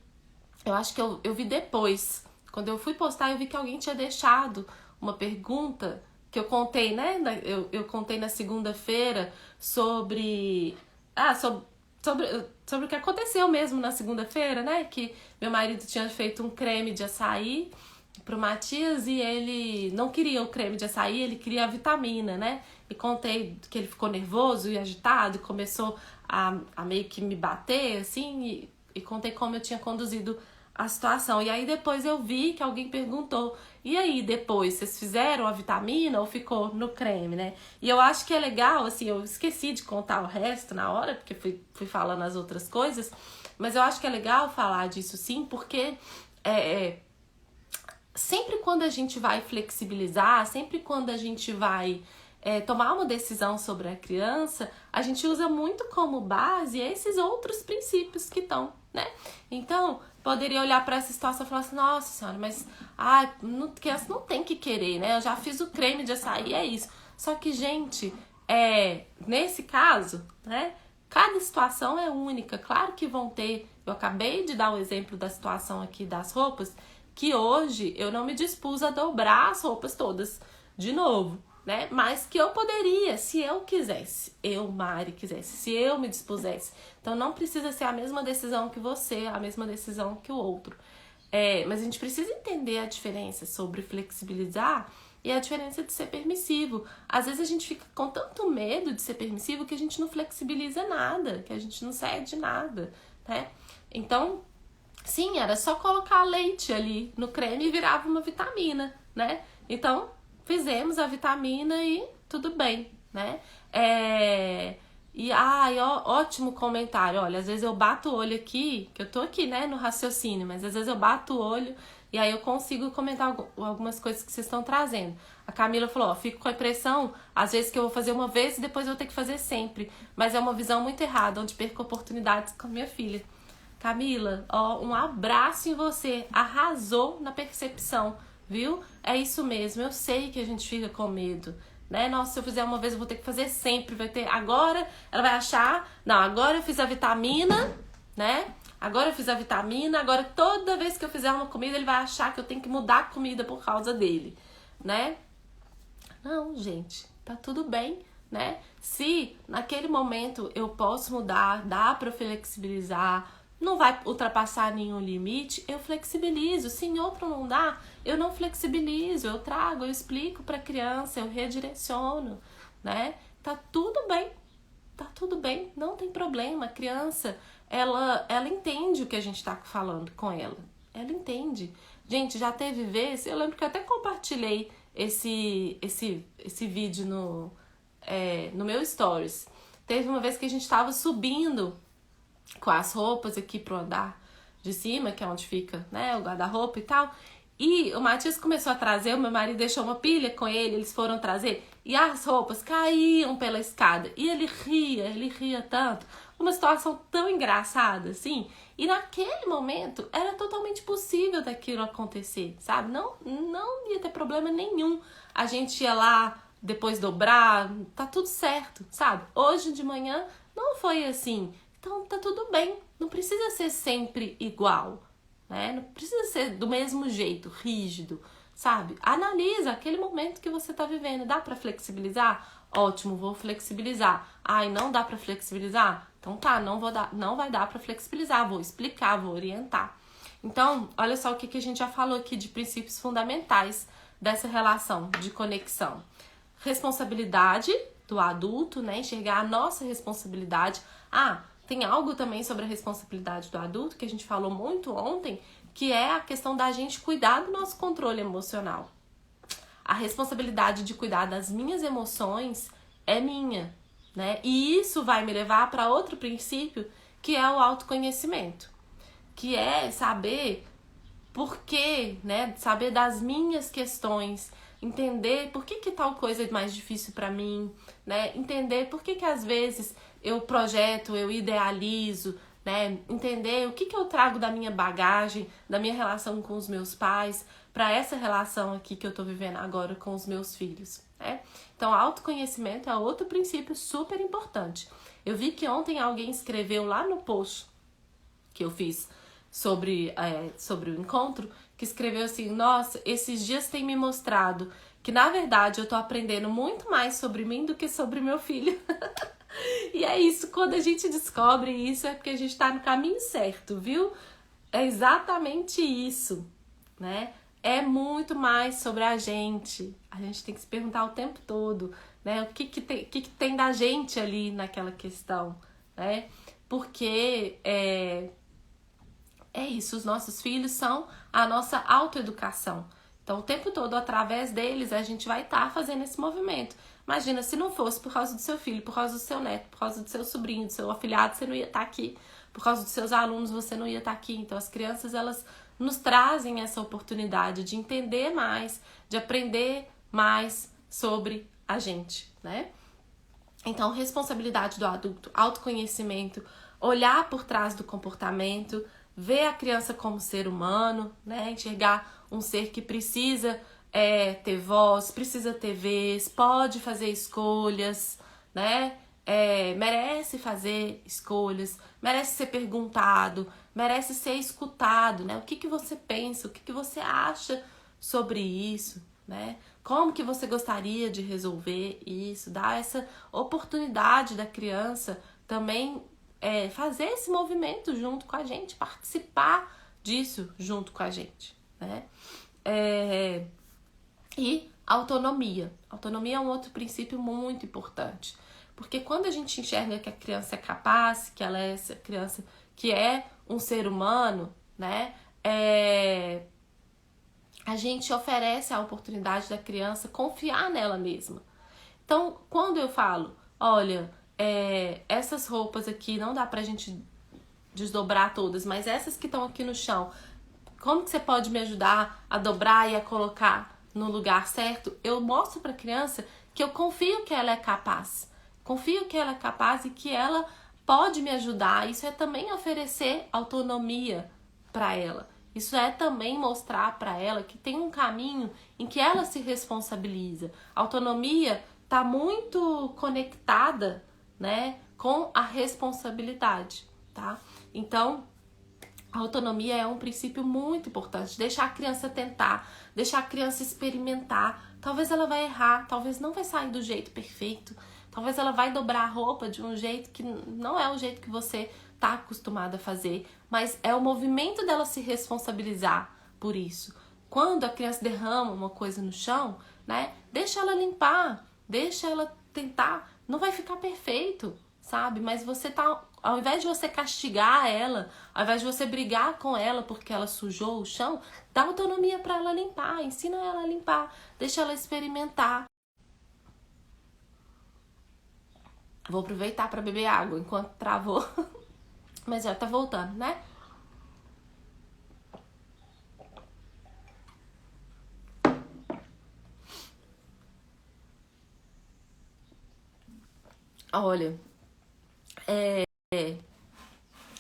eu acho que eu vi depois, quando eu fui postar, eu vi que alguém tinha deixado uma pergunta que eu contei, né? Eu contei na segunda-feira sobre sobre o que aconteceu mesmo na segunda-feira, né? Que meu marido tinha feito um creme de açaí pro Matias e ele não queria o creme de açaí, ele queria a vitamina, né? E contei que ele ficou nervoso e agitado e começou a meio que me bater, assim, e contei como eu tinha conduzido a situação. E aí depois eu vi que alguém perguntou, e aí depois, vocês fizeram a vitamina ou ficou no creme, né? E eu acho que é legal, assim, eu esqueci de contar o resto na hora, porque fui falando as outras coisas, mas eu acho que é legal falar disso sim, porque sempre quando a gente vai flexibilizar, sempre quando a gente vai tomar uma decisão sobre a criança, a gente usa muito como base esses outros princípios que estão, né? Então, poderia olhar para essa situação e falar assim, nossa senhora, mas criança não tem que querer, né? Eu já fiz o creme de açaí, é isso. Só que, gente, nesse caso, né? Cada situação é única. Claro que vão ter... Eu acabei de dar o exemplo da situação aqui das roupas, que hoje eu não me dispus a dobrar as roupas todas de novo, né? Mas que eu poderia, se eu quisesse, Mari, quisesse, se eu me dispusesse. Então não precisa ser a mesma decisão que você, a mesma decisão que o outro. Mas a gente precisa entender a diferença sobre flexibilizar e a diferença de ser permissivo. Às vezes a gente fica com tanto medo de ser permissivo que a gente não flexibiliza nada, que a gente não cede nada, né? Então, sim, era só colocar leite ali no creme e virava uma vitamina, né? Então, fizemos a vitamina e tudo bem, né? Ótimo comentário. Olha, às vezes eu bato o olho aqui, que eu tô aqui, né, no raciocínio, mas às vezes eu bato o olho e aí eu consigo comentar algumas coisas que vocês estão trazendo. A Camila falou, fico com a impressão, às vezes, que eu vou fazer uma vez e depois eu vou ter que fazer sempre. Mas é uma visão muito errada, onde perco oportunidades com a minha filha. Camila, um abraço em você. Arrasou na percepção, viu? É isso mesmo, eu sei que a gente fica com medo, né? Nossa, se eu fizer uma vez eu vou ter que fazer sempre, vai ter... Agora ela vai achar, não, agora eu fiz a vitamina, né? Agora eu fiz a vitamina, agora toda vez que eu fizer uma comida ele vai achar que eu tenho que mudar a comida por causa dele, né? Não, gente, tá tudo bem, né? Se naquele momento eu posso mudar, dá pra flexibilizar, não vai ultrapassar nenhum limite, eu flexibilizo. Se em outro não dá, eu não flexibilizo, eu trago, eu explico para a criança, eu redireciono, né? Tá tudo bem, não tem problema. A criança, ela entende o que a gente tá falando com ela, ela entende. Gente, já teve vezes, eu lembro que eu até compartilhei esse vídeo no meu stories. Teve uma vez que a gente tava subindo com as roupas aqui pro andar de cima, que é onde fica, né, o guarda-roupa e tal. E o Matias começou a trazer, o meu marido deixou uma pilha com ele, eles foram trazer, e as roupas caíam pela escada. E ele ria tanto. Uma situação tão engraçada, assim. E naquele momento, era totalmente possível daquilo acontecer, sabe? Não ia ter problema nenhum. A gente ia lá, depois dobrar, tá tudo certo, sabe? Hoje de manhã, não foi assim. Então tá tudo bem, não precisa ser sempre igual, né? Não precisa ser do mesmo jeito, rígido, sabe? Analisa aquele momento que você tá vivendo. Dá pra flexibilizar? Ótimo, vou flexibilizar. Ai, não dá pra flexibilizar? Então tá, não vai dar pra flexibilizar, vou explicar, vou orientar. Então, olha só o que a gente já falou aqui de princípios fundamentais dessa relação de conexão. Responsabilidade do adulto, né? Enxergar a nossa responsabilidade. Tem algo também sobre a responsabilidade do adulto, que a gente falou muito ontem, que é a questão da gente cuidar do nosso controle emocional. A responsabilidade de cuidar das minhas emoções é minha, né? E isso vai me levar para outro princípio, que é o autoconhecimento, que é saber por quê, né? Saber das minhas questões, entender por que tal coisa é mais difícil para mim, né? Entender por que às vezes eu projeto, eu idealizo, né? Entender o que eu trago da minha bagagem, da minha relação com os meus pais, para essa relação aqui que eu tô vivendo agora com os meus filhos, né? Então, autoconhecimento é outro princípio super importante. Eu vi que ontem alguém escreveu lá no post que eu fiz sobre o encontro, que escreveu assim, nossa, esses dias têm me mostrado que, na verdade, eu tô aprendendo muito mais sobre mim do que sobre meu filho. E é isso, quando a gente descobre isso, é porque a gente tá no caminho certo, viu? É exatamente isso, né? É muito mais sobre a gente. A gente tem que se perguntar o tempo todo, né? O que tem da gente ali naquela questão, né? Porque é isso, os nossos filhos são a nossa autoeducação. Então, o tempo todo, através deles, a gente vai estar fazendo esse movimento. Imagina, se não fosse por causa do seu filho, por causa do seu neto, por causa do seu sobrinho, do seu afilhado, você não ia estar aqui. Por causa dos seus alunos, você não ia estar aqui. Então, as crianças, elas nos trazem essa oportunidade de entender mais, de aprender mais sobre a gente, né? Então, responsabilidade do adulto, autoconhecimento, olhar por trás do comportamento, ver a criança como ser humano, né? Enxergar um ser que precisa ter voz, precisa ter vez, pode fazer escolhas, né? Merece fazer escolhas, merece ser perguntado, merece ser escutado, né? O que você pensa, o que você acha sobre isso, né? Como que você gostaria de resolver isso? Dar essa oportunidade da criança também fazer esse movimento junto com a gente, participar disso junto com a gente, né? E autonomia. Autonomia é um outro princípio muito importante. Porque quando a gente enxerga que a criança é capaz, que ela é essa criança que é um ser humano, né? A gente oferece a oportunidade da criança confiar nela mesma. Então, quando eu falo, olha, essas roupas aqui não dá pra gente desdobrar todas, mas essas que estão aqui no chão, como que você pode me ajudar a dobrar e a colocar no lugar certo? Eu mostro pra criança que eu confio que ela é capaz. Confio que ela é capaz e que ela pode me ajudar. Isso é também oferecer autonomia para ela. Isso é também mostrar para ela que tem um caminho em que ela se responsabiliza. A autonomia está muito conectada, né, com a responsabilidade, tá? Então, a autonomia é um princípio muito importante. Deixar a criança tentar, deixar a criança experimentar. Talvez ela vai errar, talvez não vai sair do jeito perfeito. Talvez ela vai dobrar a roupa de um jeito que não é o jeito que você está acostumada a fazer. Mas é o movimento dela se responsabilizar por isso. Quando a criança derrama uma coisa no chão, né? Deixa ela limpar, deixa ela tentar. Não vai ficar perfeito, sabe? Mas você tá... Ao invés de você castigar ela, ao invés de você brigar com ela porque ela sujou o chão, dá autonomia para ela limpar, ensina ela a limpar, deixa ela experimentar. Vou aproveitar para beber água enquanto travou, mas já tá voltando, né? Olha,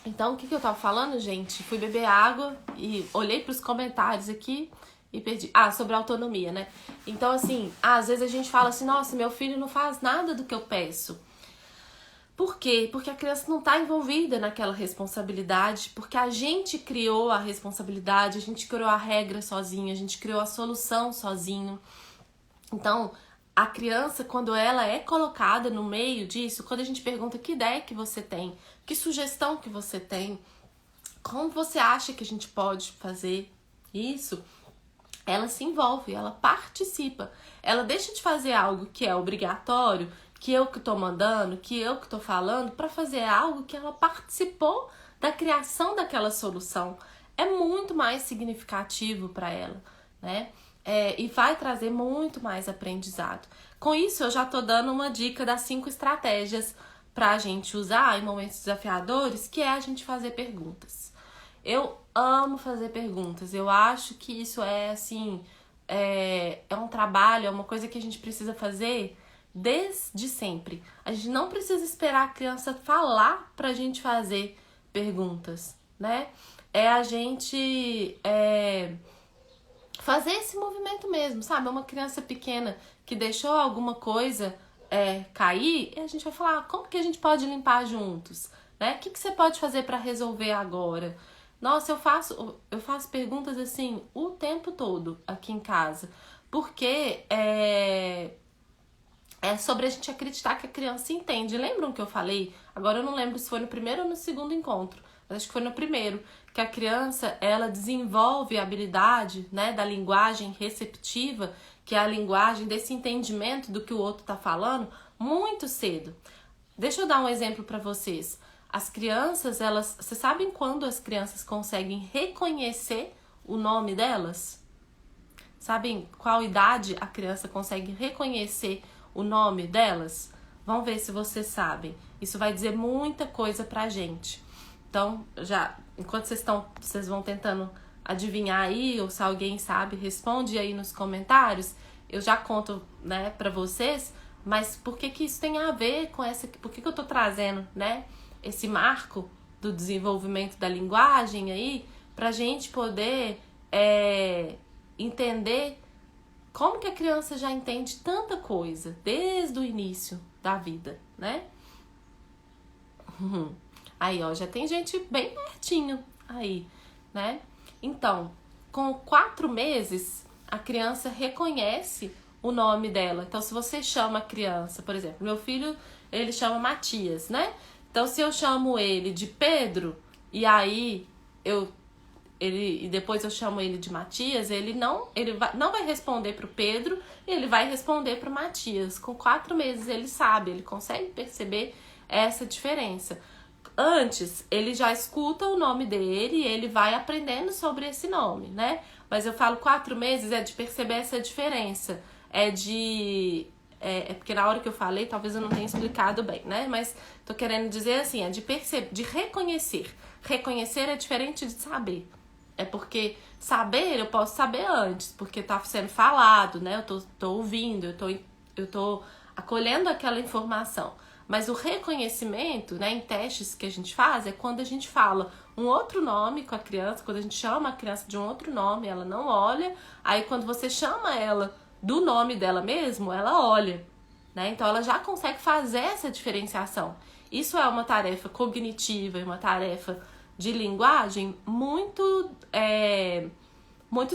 então, o que eu tava falando, gente? Fui beber água e olhei pros comentários aqui e perdi. Sobre autonomia, né? Então, assim, às vezes a gente fala assim, nossa, meu filho não faz nada do que eu peço. Por quê? Porque a criança não tá envolvida naquela responsabilidade, porque a gente criou a responsabilidade, a gente criou a regra sozinho, a gente criou a solução sozinho. Então, a criança, quando ela é colocada no meio disso, quando a gente pergunta que ideia que você tem, que sugestão que você tem, como você acha que a gente pode fazer isso, ela se envolve, ela participa. Ela deixa de fazer algo que é obrigatório, que eu que tô mandando, que eu que tô falando, para fazer algo que ela participou da criação daquela solução. É muito mais significativo para ela, né? E vai trazer muito mais aprendizado. Com isso, eu já tô dando uma dica das 5 estratégias pra gente usar em momentos desafiadores, que é a gente fazer perguntas. Eu amo fazer perguntas. Eu acho que isso é, assim, é um trabalho, é uma coisa que a gente precisa fazer desde sempre. A gente não precisa esperar a criança falar pra gente fazer perguntas, né? É a gente... fazer esse movimento mesmo, sabe? Uma criança pequena que deixou alguma coisa cair, e a gente vai falar, como que a gente pode limpar juntos? Né? O que você pode fazer para resolver agora? Nossa, eu faço perguntas assim o tempo todo aqui em casa, porque É sobre a gente acreditar que a criança entende. Lembram que eu falei? Agora eu não lembro se foi no primeiro ou no segundo encontro, mas acho que foi no primeiro, que a criança, ela desenvolve a habilidade, né, da linguagem receptiva, que é a linguagem desse entendimento do que o outro está falando, muito cedo. Deixa eu dar um exemplo para vocês. As crianças, vocês sabem quando as crianças conseguem reconhecer o nome delas? Sabem qual idade a criança consegue reconhecer o nome delas? Vamos ver se vocês sabem. Isso vai dizer muita coisa pra gente. Então, enquanto vocês vão tentando adivinhar aí, ou se alguém sabe, responde aí nos comentários. Eu já conto, né, pra vocês, mas por que isso tem a ver com por que eu tô trazendo, né, esse marco do desenvolvimento da linguagem aí, pra gente poder entender como que a criança já entende tanta coisa desde o início da vida, né? Aí, ó, já tem gente bem pertinho aí, né? Então, com 4 meses, a criança reconhece o nome dela. Então, se você chama a criança, por exemplo, meu filho, ele chama Matias, né? Então, se eu chamo ele de Pedro, e aí e depois eu chamo ele de Matias, ele não vai responder pro Pedro, ele vai responder pro Matias. Com 4 meses ele sabe, ele consegue perceber essa diferença. Antes, ele já escuta o nome dele e ele vai aprendendo sobre esse nome, né? Mas eu falo 4 meses é de perceber essa diferença. É porque na hora que eu falei, talvez eu não tenha explicado bem, né? Mas tô querendo dizer assim, é de reconhecer. Reconhecer é diferente de saber. É porque saber, eu posso saber antes, porque tá sendo falado, né? Eu tô ouvindo, eu tô acolhendo aquela informação. Mas o reconhecimento, né, em testes que a gente faz, é quando a gente fala um outro nome com a criança, quando a gente chama a criança de um outro nome, ela não olha. Aí quando você chama ela do nome dela mesmo, ela olha, né? Então ela já consegue fazer essa diferenciação. Isso é uma tarefa cognitiva e uma tarefa de linguagem muito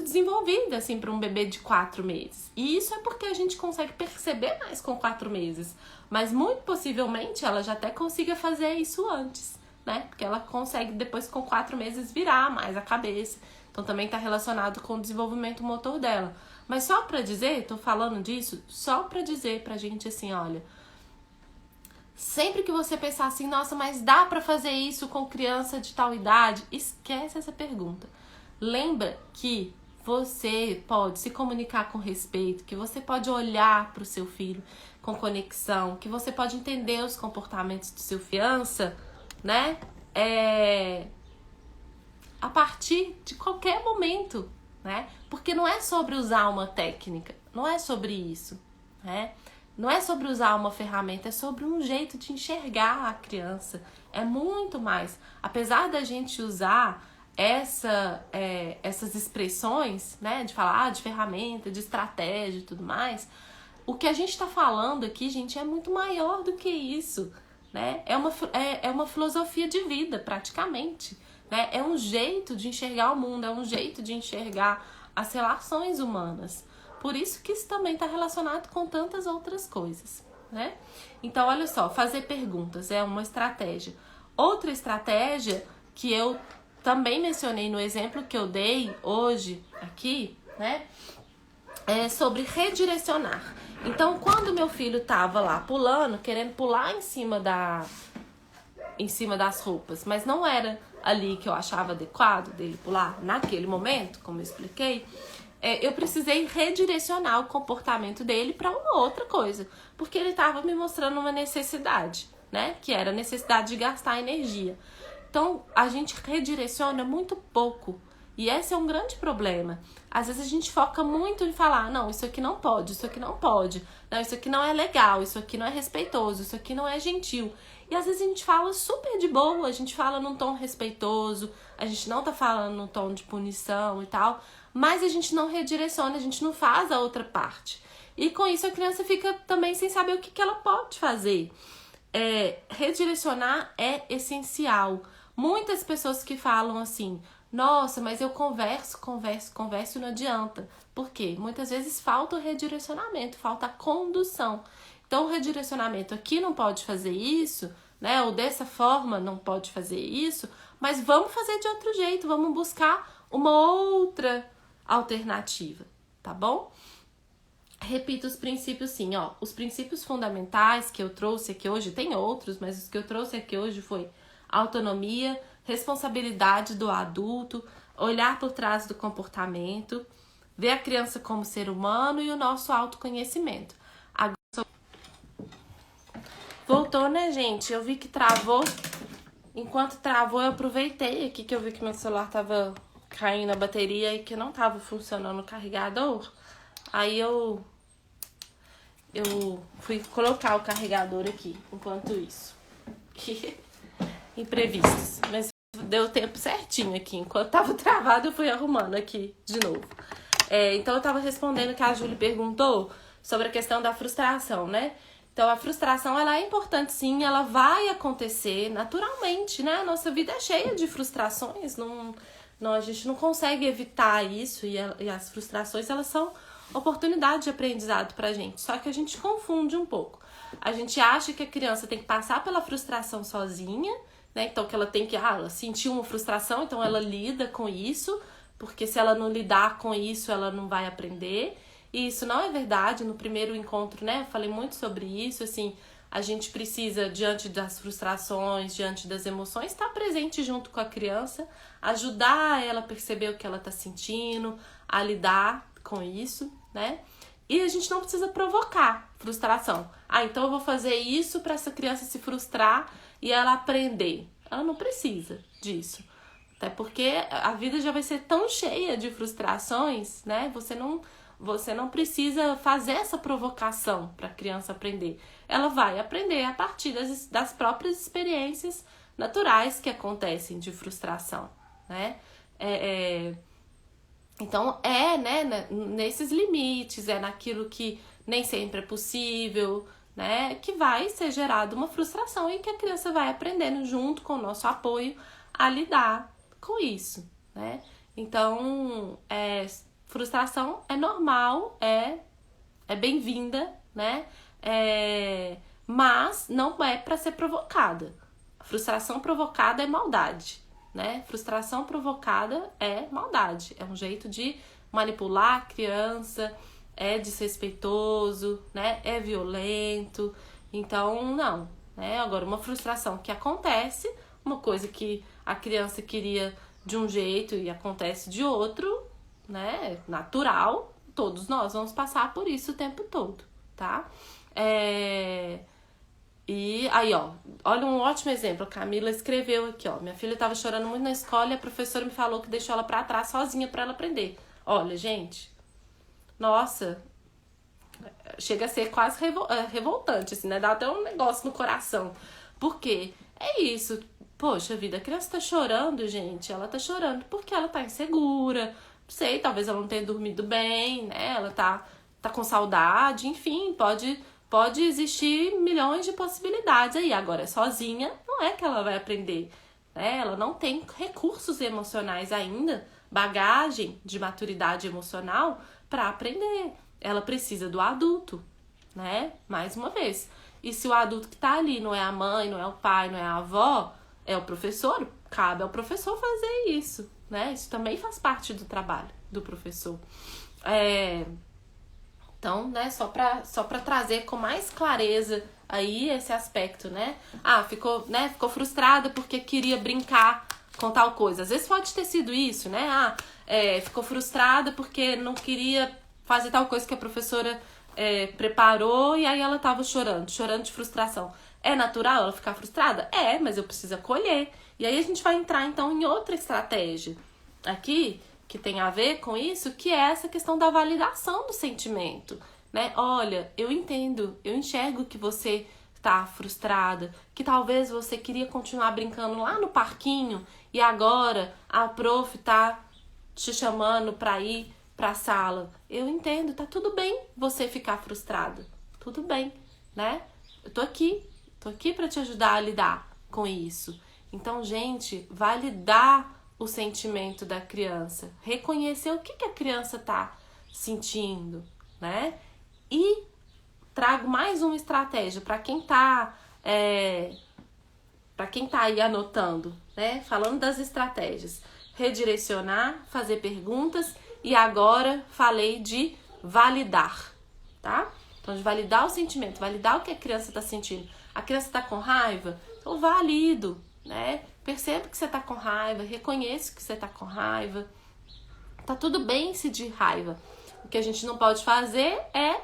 desenvolvida, assim, para um bebê de 4 meses. E isso é porque a gente consegue perceber mais com 4 meses. Mas muito possivelmente ela já até consiga fazer isso antes, né? Porque ela consegue depois com 4 meses virar mais a cabeça. Então também está relacionado com o desenvolvimento motor dela. Mas só para dizer, tô falando disso, só para dizer pra gente assim, olha, sempre que você pensar assim, nossa, mas dá para fazer isso com criança de tal idade? Esquece essa pergunta. Lembra que você pode se comunicar com respeito, que você pode olhar para o seu filho com conexão, que você pode entender os comportamentos do seu criança, né? A partir de qualquer momento, né? Porque não é sobre usar uma técnica, não é sobre isso, né? Não é sobre usar uma ferramenta, é sobre um jeito de enxergar a criança. É muito mais. Apesar da gente usar essas expressões, né, de falar de ferramenta, de estratégia e tudo mais, o que a gente está falando aqui, gente, é muito maior do que isso, né? É uma filosofia de vida, praticamente, né? É um jeito de enxergar o mundo, é um jeito de enxergar as relações humanas. Por isso que isso também está relacionado com tantas outras coisas, né? Então, olha só, fazer perguntas é uma estratégia. Outra estratégia que eu também mencionei no exemplo que eu dei hoje aqui, né? É sobre redirecionar. Então, quando meu filho tava lá pulando, querendo pular em cima das roupas, mas não era ali que eu achava adequado dele pular naquele momento, como eu expliquei, eu precisei redirecionar o comportamento dele para uma outra coisa, porque ele estava me mostrando uma necessidade, né? Que era a necessidade de gastar energia. Então, a gente redireciona muito pouco. E esse é um grande problema. Às vezes a gente foca muito em falar, não, isso aqui não pode, isso aqui não pode. Não, isso aqui não é legal, isso aqui não é respeitoso, isso aqui não é gentil. E às vezes a gente fala super de boa, a gente fala num tom respeitoso, a gente não tá falando num tom de punição e tal, mas a gente não redireciona, a gente não faz a outra parte. E com isso a criança fica também sem saber o que ela pode fazer. Redirecionar é essencial. Muitas pessoas que falam assim, nossa, mas eu converso e não adianta. Por quê? Muitas vezes falta o redirecionamento, falta a condução. Então, o redirecionamento aqui não pode fazer isso, né? Ou dessa forma não pode fazer isso, mas vamos fazer de outro jeito, vamos buscar uma outra alternativa, tá bom? Repito os princípios sim, ó. Os princípios fundamentais que eu trouxe aqui hoje, tem outros, mas os que eu trouxe aqui hoje foi autonomia, responsabilidade do adulto, olhar por trás do comportamento, ver a criança como ser humano e o nosso autoconhecimento. Agora, voltou, né, gente? Eu vi que travou. Enquanto travou, eu aproveitei aqui que eu vi que meu celular tava caindo a bateria e que não tava funcionando o carregador. Aí eu fui colocar o carregador aqui, enquanto isso. Imprevistos. Mas deu tempo certinho aqui. Enquanto tava travado, eu fui arrumando aqui de novo. Então eu tava respondendo que a Júlia perguntou sobre a questão da frustração, né? Então a frustração, ela é importante sim, ela vai acontecer naturalmente, né? A nossa vida é cheia de frustrações, a gente não consegue evitar isso e as frustrações, elas são oportunidade de aprendizado pra gente, só que a gente confunde um pouco. A gente acha que a criança tem que passar pela frustração sozinha, né? Então que ela tem que, ela sentiu uma frustração, então ela lida com isso, porque se ela não lidar com isso, ela não vai aprender. E isso não é verdade. No primeiro encontro, né, eu falei muito sobre isso, assim, a gente precisa, diante das frustrações, diante das emoções, estar presente junto com a criança, ajudar ela a perceber o que ela tá sentindo, a lidar com isso, né? E a gente não precisa provocar frustração. Então eu vou fazer isso para essa criança se frustrar e ela aprender. Ela não precisa disso. Até porque a vida já vai ser tão cheia de frustrações, né? Você não precisa fazer essa provocação para a criança aprender. Ela vai aprender a partir das próprias experiências naturais que acontecem de frustração, né? Então, né, nesses limites, naquilo que nem sempre é possível, né, que vai ser gerada uma frustração e que a criança vai aprendendo junto com o nosso apoio a lidar com isso, né? Então, frustração é normal, é bem-vinda, né? Mas não é para ser provocada. A frustração provocada é maldade, né? Frustração provocada é maldade, é um jeito de manipular a criança, é desrespeitoso, né? É violento, então não, né? Agora, uma frustração que acontece, uma coisa que a criança queria de um jeito e acontece de outro, né? Natural, todos nós vamos passar por isso o tempo todo, tá? E aí, ó, olha um ótimo exemplo. A Camila escreveu aqui, ó. Minha filha tava chorando muito na escola e a professora me falou que deixou ela pra trás sozinha pra ela aprender. Olha, gente, nossa, chega a ser quase revoltante, assim, né? Dá até um negócio no coração. Por quê? É isso. Poxa vida, a criança tá chorando, gente. Ela tá chorando porque ela tá insegura. Não sei, talvez ela não tenha dormido bem, né? Ela tá com saudade, enfim, pode existir milhões de possibilidades aí. Agora, sozinha, não é que ela vai aprender, né? Ela não tem recursos emocionais ainda, bagagem de maturidade emocional para aprender. Ela precisa do adulto, né? Mais uma vez. E se o adulto que tá ali não é a mãe, não é o pai, não é a avó, é o professor, cabe ao professor fazer isso, né? Isso também faz parte do trabalho do professor. Então, né, só pra trazer com mais clareza aí esse aspecto, né? Ficou frustrada porque queria brincar com tal coisa. Às vezes pode ter sido isso, né? Ficou frustrada porque não queria fazer tal coisa que a professora preparou e aí ela tava chorando de frustração. É natural ela ficar frustrada? Mas eu preciso acolher. E aí a gente vai entrar, então, em outra estratégia aqui, que tem a ver com isso, que é essa questão da validação do sentimento, né? Olha, eu entendo, eu enxergo que você tá frustrada, que talvez você queria continuar brincando lá no parquinho e agora a prof tá te chamando pra ir pra sala. Eu entendo, tá tudo bem você ficar frustrada, tudo bem, né? Eu tô aqui pra te ajudar a lidar com isso. Então, gente, validar o sentimento da criança, reconhecer o que a criança tá sentindo, né? E trago mais uma estratégia para quem tá aí anotando, né? Falando das estratégias. Redirecionar, fazer perguntas e agora falei de validar, tá? Então, de validar o sentimento, validar o que a criança está sentindo. A criança está com raiva? Eu valido, né? Percebo que você está com raiva, reconheço que você está com raiva. Tá tudo bem sentir raiva. O que a gente não pode fazer é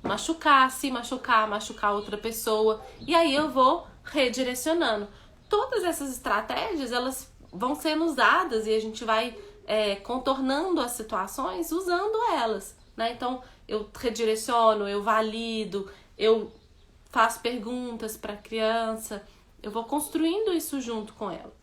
machucar, se machucar, machucar outra pessoa. E aí eu vou redirecionando. Todas essas estratégias, elas vão sendo usadas e a gente vai contornando as situações usando elas, né? Então, eu redireciono, eu valido, eu faço perguntas para a criança, eu vou construindo isso junto com ela.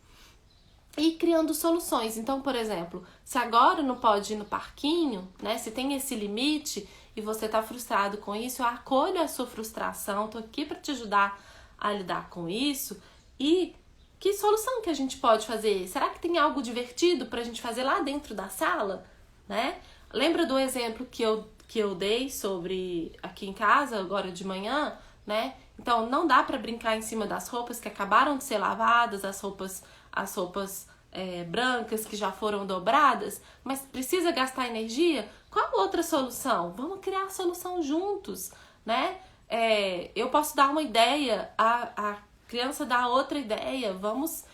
E criando soluções. Então, por exemplo, se agora não pode ir no parquinho, né? Se tem esse limite e você tá frustrado com isso, eu acolho a sua frustração, tô aqui para te ajudar a lidar com isso. E que solução que a gente pode fazer? Será que tem algo divertido pra gente fazer lá dentro da sala, né? Lembra do exemplo que eu dei sobre aqui em casa, agora de manhã, né? Então, não dá pra brincar em cima das roupas que acabaram de ser lavadas, as roupas brancas que já foram dobradas, mas precisa gastar energia? Qual outra solução? Vamos criar a solução juntos, né? Eu posso dar uma ideia, a criança dá outra ideia, vamos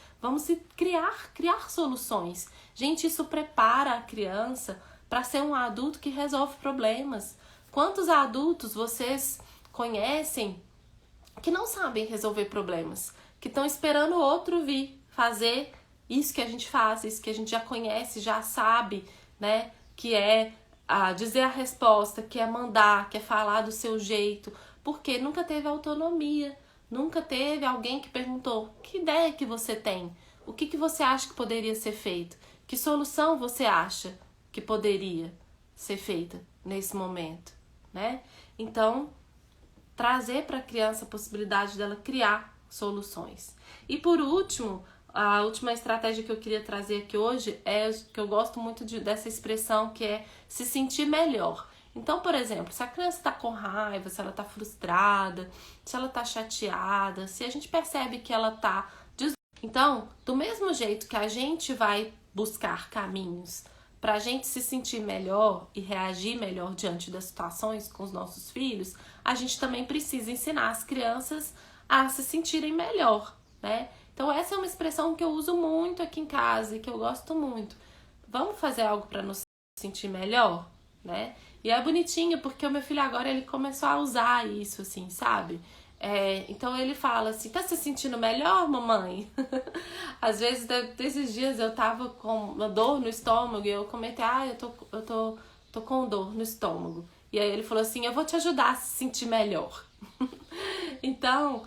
criar soluções. Gente, isso prepara a criança para ser um adulto que resolve problemas. Quantos adultos vocês conhecem que não sabem resolver problemas, que estão esperando o outro vir fazer isso que a gente faz, isso que a gente já conhece, já sabe, né? Que é dizer a resposta, que é mandar, que é falar do seu jeito, porque nunca teve autonomia, nunca teve alguém que perguntou: que ideia que você tem? O que você acha que poderia ser feito? Que solução você acha que poderia ser feita nesse momento, né? Então, trazer para a criança a possibilidade dela criar soluções. E por último, a última estratégia que eu queria trazer aqui hoje é que eu gosto muito dessa expressão, que é se sentir melhor. Então, por exemplo, se a criança está com raiva, se ela está frustrada, se ela está chateada, se a gente percebe que ela está... Então, do mesmo jeito que a gente vai buscar caminhos para a gente se sentir melhor e reagir melhor diante das situações com os nossos filhos, a gente também precisa ensinar as crianças a se sentirem melhor, né? Então, essa é uma expressão que eu uso muito aqui em casa e que eu gosto muito. Vamos fazer algo para nos sentir melhor, né? E é bonitinho porque o meu filho agora ele começou a usar isso, assim, sabe? Então ele fala assim: tá se sentindo melhor, mamãe? Às vezes, desses dias eu tava com uma dor no estômago e eu comentei: eu tô com dor no estômago. E aí ele falou assim: eu vou te ajudar a se sentir melhor. Então,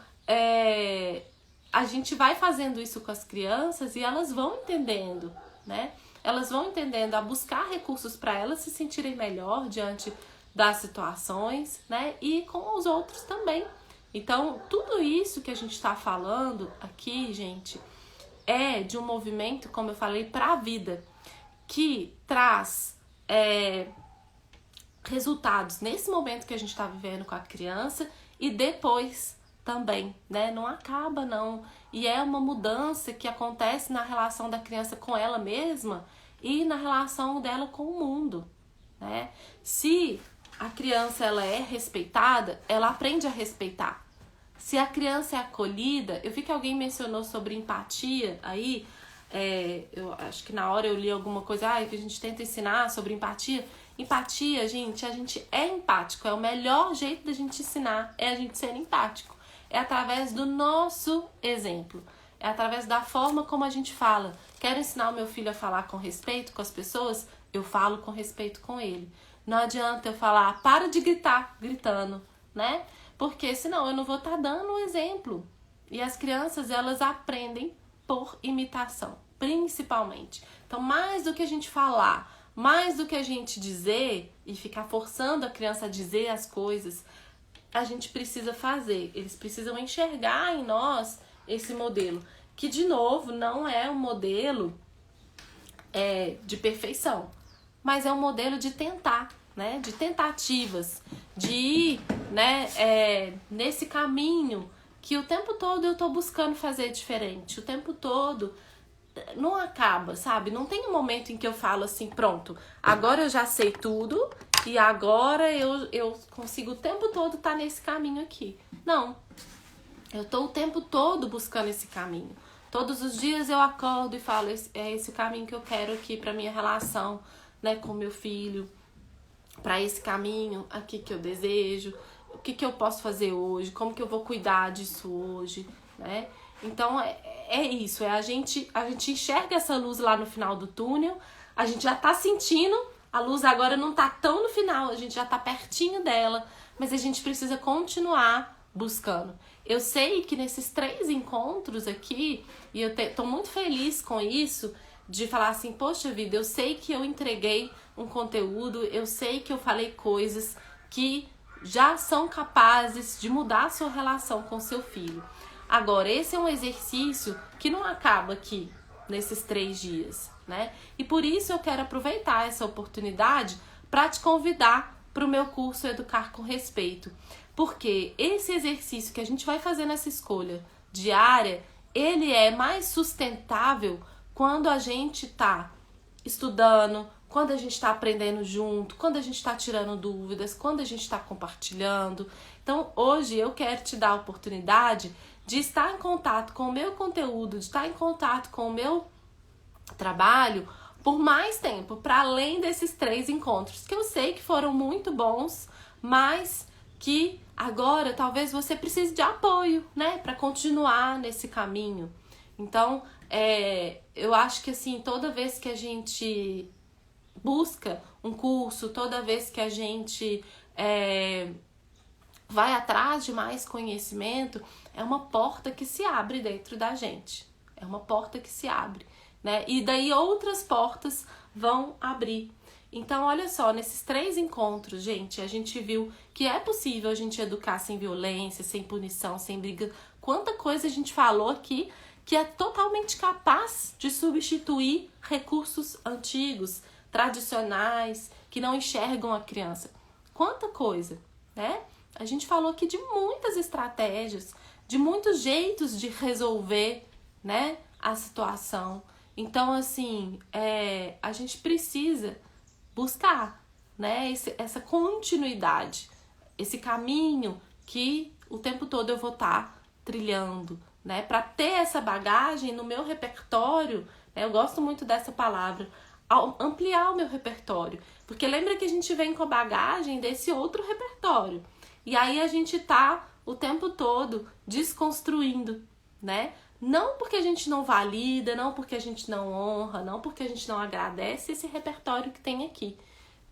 a gente vai fazendo isso com as crianças e elas vão entendendo, né? Elas vão entendendo a buscar recursos para elas se sentirem melhor diante das situações, né? E com os outros também. Então, tudo isso que a gente está falando aqui, gente, é de um movimento, como eu falei, para a vida, que traz resultados nesse momento que a gente está vivendo com a criança e depois também, né? Não acaba, não. E é uma mudança que acontece na relação da criança com ela mesma e na relação dela com o mundo, né? Se a criança ela é respeitada, ela aprende a respeitar. Se a criança é acolhida, eu vi que alguém mencionou sobre empatia aí, eu acho que na hora eu li alguma coisa que a gente tenta ensinar sobre empatia. Empatia, gente, a gente é empático, é o melhor jeito da gente ensinar, é a gente ser empático. É através do nosso exemplo, é através da forma como a gente fala. Quero ensinar o meu filho a falar com respeito com as pessoas, eu falo com respeito com ele. Não adianta eu falar: para de gritar, gritando, né? Porque senão eu não vou estar dando um exemplo. E as crianças, elas aprendem por imitação, principalmente. Então, mais do que a gente falar, mais do que a gente dizer e ficar forçando a criança a dizer as coisas, a gente precisa fazer. Eles precisam enxergar em nós esse modelo, que, de novo, não é um modelo de perfeição, mas é um modelo de tentar, né, de tentativas, de ir, né, nesse caminho que o tempo todo eu tô buscando fazer diferente, o tempo todo não acaba, sabe? Não tem um momento em que eu falo assim, pronto, agora eu já sei tudo e agora eu consigo o tempo todo estar nesse caminho aqui. Não, eu tô o tempo todo buscando esse caminho. Todos os dias eu acordo e falo, é esse o caminho que eu quero aqui pra minha relação, né, com meu filho, para esse caminho aqui que eu desejo, o que eu posso fazer hoje, como que eu vou cuidar disso hoje, né? Então é isso, a gente enxerga essa luz lá no final do túnel, a gente já tá sentindo, a luz agora não tá tão no final, a gente já tá pertinho dela, mas a gente precisa continuar buscando. Eu sei que nesses 3 encontros aqui, e eu tô muito feliz com isso, de falar assim, poxa vida, eu sei que eu entreguei um conteúdo, eu sei que eu falei coisas que já são capazes de mudar a sua relação com seu filho. Agora, esse é um exercício que não acaba aqui, nesses 3 dias, né? E por isso eu quero aproveitar essa oportunidade para te convidar para o meu curso Educar com Respeito. Porque esse exercício que a gente vai fazer nessa escolha diária, ele é mais sustentável quando a gente está estudando, quando a gente está aprendendo junto, quando a gente está tirando dúvidas, quando a gente está compartilhando. Então, hoje eu quero te dar a oportunidade de estar em contato com o meu conteúdo, de estar em contato com o meu trabalho por mais tempo, para além desses 3 encontros, que eu sei que foram muito bons, mas que agora talvez você precise de apoio, né, para continuar nesse caminho. Então, eu acho que assim, toda vez que a gente busca um curso, toda vez que a gente vai atrás de mais conhecimento, é uma porta que se abre dentro da gente. É uma porta que se abre, né? E daí outras portas vão abrir. Então, olha só, nesses 3 encontros, gente, a gente viu que é possível a gente educar sem violência, sem punição, sem briga. Quanta coisa a gente falou aqui que é totalmente capaz de substituir recursos antigos, tradicionais, que não enxergam a criança. Quanta coisa, né? A gente falou aqui de muitas estratégias, de muitos jeitos de resolver, né, a situação. Então, assim, a gente precisa buscar, né, essa continuidade, esse caminho que o tempo todo eu vou estar trilhando, né, para ter essa bagagem no meu repertório, né, eu gosto muito dessa palavra, ampliar o meu repertório, porque lembra que a gente vem com a bagagem desse outro repertório, e aí a gente tá o tempo todo desconstruindo, né, não porque a gente não valida, não porque a gente não honra, não porque a gente não agradece esse repertório que tem aqui,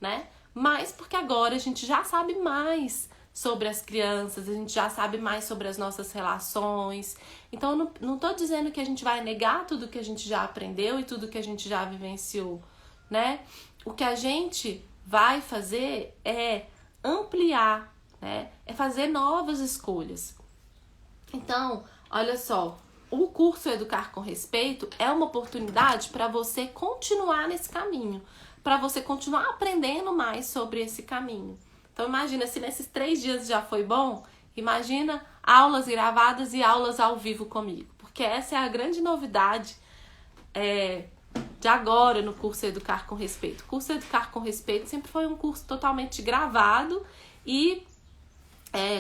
né? Mas porque agora a gente já sabe mais sobre as crianças, a gente já sabe mais sobre as nossas relações. Então, eu não tô dizendo que a gente vai negar tudo que a gente já aprendeu e tudo que a gente já vivenciou, né? O que a gente vai fazer é ampliar, né? É fazer novas escolhas. Então, olha só, o curso Educar com Respeito é uma oportunidade para você continuar nesse caminho, para você continuar aprendendo mais sobre esse caminho. Então imagina, se nesses 3 dias já foi bom, imagina aulas gravadas e aulas ao vivo comigo, porque essa é a grande novidade de agora no curso Educar com Respeito. O curso Educar com Respeito sempre foi um curso totalmente gravado e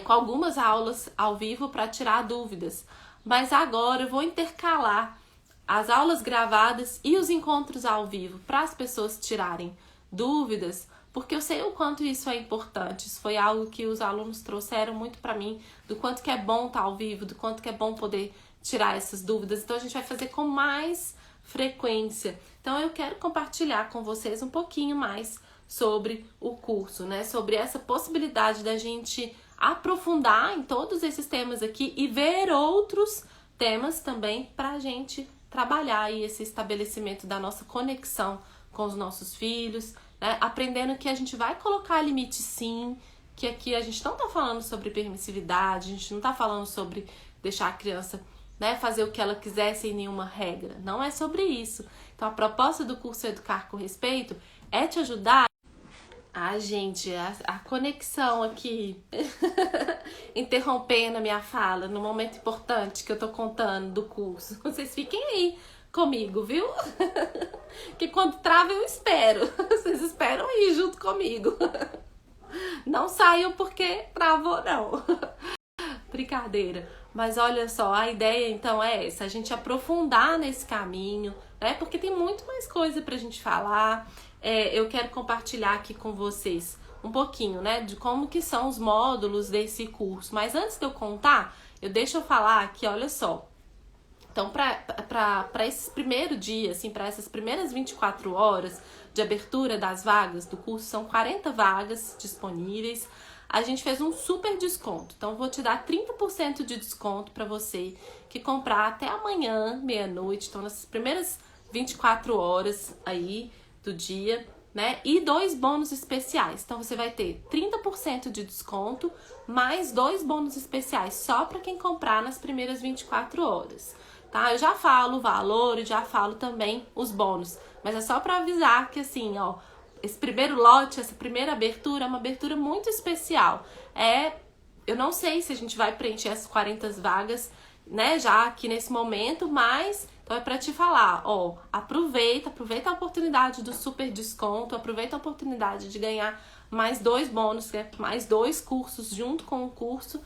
com algumas aulas ao vivo para tirar dúvidas. Mas agora eu vou intercalar as aulas gravadas e os encontros ao vivo para as pessoas tirarem dúvidas, porque eu sei o quanto isso é importante. Isso foi algo que os alunos trouxeram muito para mim, do quanto que é bom estar ao vivo, do quanto que é bom poder tirar essas dúvidas. Então a gente vai fazer com mais frequência. Então eu quero compartilhar com vocês um pouquinho mais sobre o curso, né? Sobre essa possibilidade da gente aprofundar em todos esses temas aqui e ver outros temas também para a gente trabalhar aí esse estabelecimento da nossa conexão com os nossos filhos, né? Aprendendo que a gente vai colocar limite sim, que aqui a gente não tá falando sobre permissividade, a gente não tá falando sobre deixar a criança, né, fazer o que ela quiser sem nenhuma regra. Não é sobre isso. Então a proposta do curso Educar com Respeito é te ajudar Ah, gente, a conexão aqui interrompendo a minha fala no momento importante que eu tô contando do curso. Vocês fiquem aí comigo, viu? Que quando trava eu espero. Vocês esperam aí junto comigo. Não saiam porque travou, não. Brincadeira. Mas olha só, a ideia então é essa, a gente aprofundar nesse caminho, né? Porque tem muito mais coisa pra gente falar. Eu quero compartilhar aqui com vocês um pouquinho, né, de como que são os módulos desse curso. Mas antes de eu contar, deixa eu falar aqui, olha só. Então, para esse primeiro dia, assim, para essas primeiras 24 horas de abertura das vagas do curso, são 40 vagas disponíveis. A gente fez um super desconto. Então, vou te dar 30% de desconto para você que comprar até amanhã, meia-noite. Então, nessas primeiras 24 horas aí do dia, né? E 2 bônus especiais. Então, você vai ter 30% de desconto, mais 2 bônus especiais, só para quem comprar nas primeiras 24 horas. Tá? Eu já falo o valor e já falo também os bônus. Mas é só para avisar que, assim, ó, esse primeiro lote, essa primeira abertura é uma abertura muito especial. Eu não sei se a gente vai preencher essas 40 vagas, né, já aqui nesse momento, mas então é para te falar, ó, aproveita a oportunidade do super desconto, aproveita a oportunidade de ganhar mais 2 bônus, mais 2 cursos junto com o curso,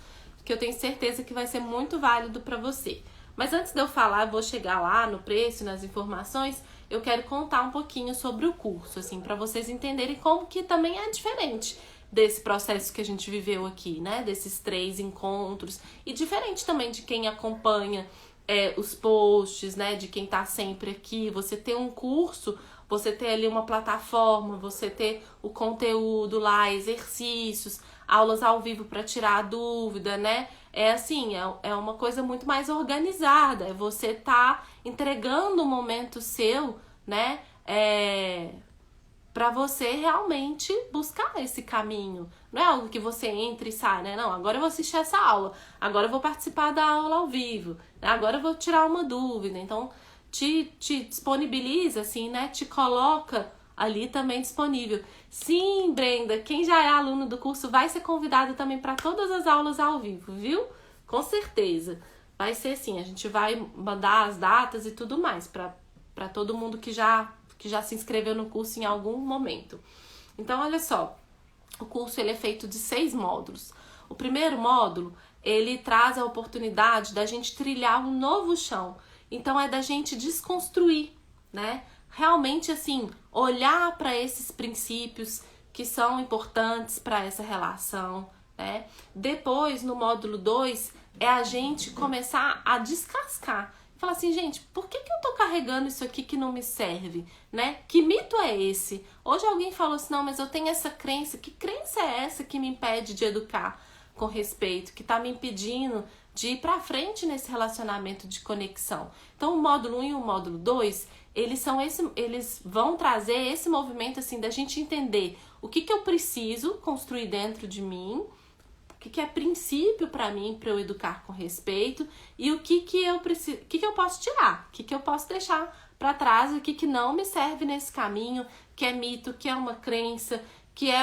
que eu tenho certeza que vai ser muito válido para você. Mas antes de eu falar, eu vou chegar lá no preço, nas informações, eu quero contar um pouquinho sobre o curso, assim, para vocês entenderem como que também é diferente desse processo que a gente viveu aqui, né? Desses 3 encontros. E diferente também de quem acompanha os posts, né? De quem tá sempre aqui. Você ter um curso, você ter ali uma plataforma, você ter o conteúdo lá, exercícios, aulas ao vivo para tirar a dúvida, né? Assim, é uma coisa muito mais organizada. É você tá entregando um momento seu, né? Para você realmente buscar esse caminho. Não é algo que você entra e sai, né? Não, agora eu vou assistir essa aula, agora eu vou participar da aula ao vivo, né? Agora eu vou tirar uma dúvida. Então, te disponibiliza, assim, né? Te coloca ali também disponível. Sim, Brenda, quem já é aluno do curso vai ser convidado também para todas as aulas ao vivo, viu? Com certeza. Vai ser assim, a gente vai mandar as datas e tudo mais para todo mundo que já se inscreveu no curso em algum momento. Então, olha só, o curso ele é feito de 6 módulos. O primeiro módulo, ele traz a oportunidade da gente trilhar um novo chão. Então, é da gente desconstruir, né? Realmente, assim, olhar para esses princípios que são importantes para essa relação, né? Depois, no módulo 2, é a gente começar a descascar. Falar assim, gente, por que eu tô carregando isso aqui que não me serve, né? Que mito é esse? Hoje alguém falou assim, não, mas eu tenho essa crença. Que crença é essa que me impede de educar com respeito? Que tá me impedindo de ir pra frente nesse relacionamento de conexão? Então, o módulo 1 e o módulo 2, eles vão trazer esse movimento, assim, da gente entender o que eu preciso construir dentro de mim, o que é princípio para mim, para eu educar com respeito, e o que eu preciso, o que eu posso tirar, o que eu posso deixar para trás, o que não me serve nesse caminho, que é mito, que é uma crença, que é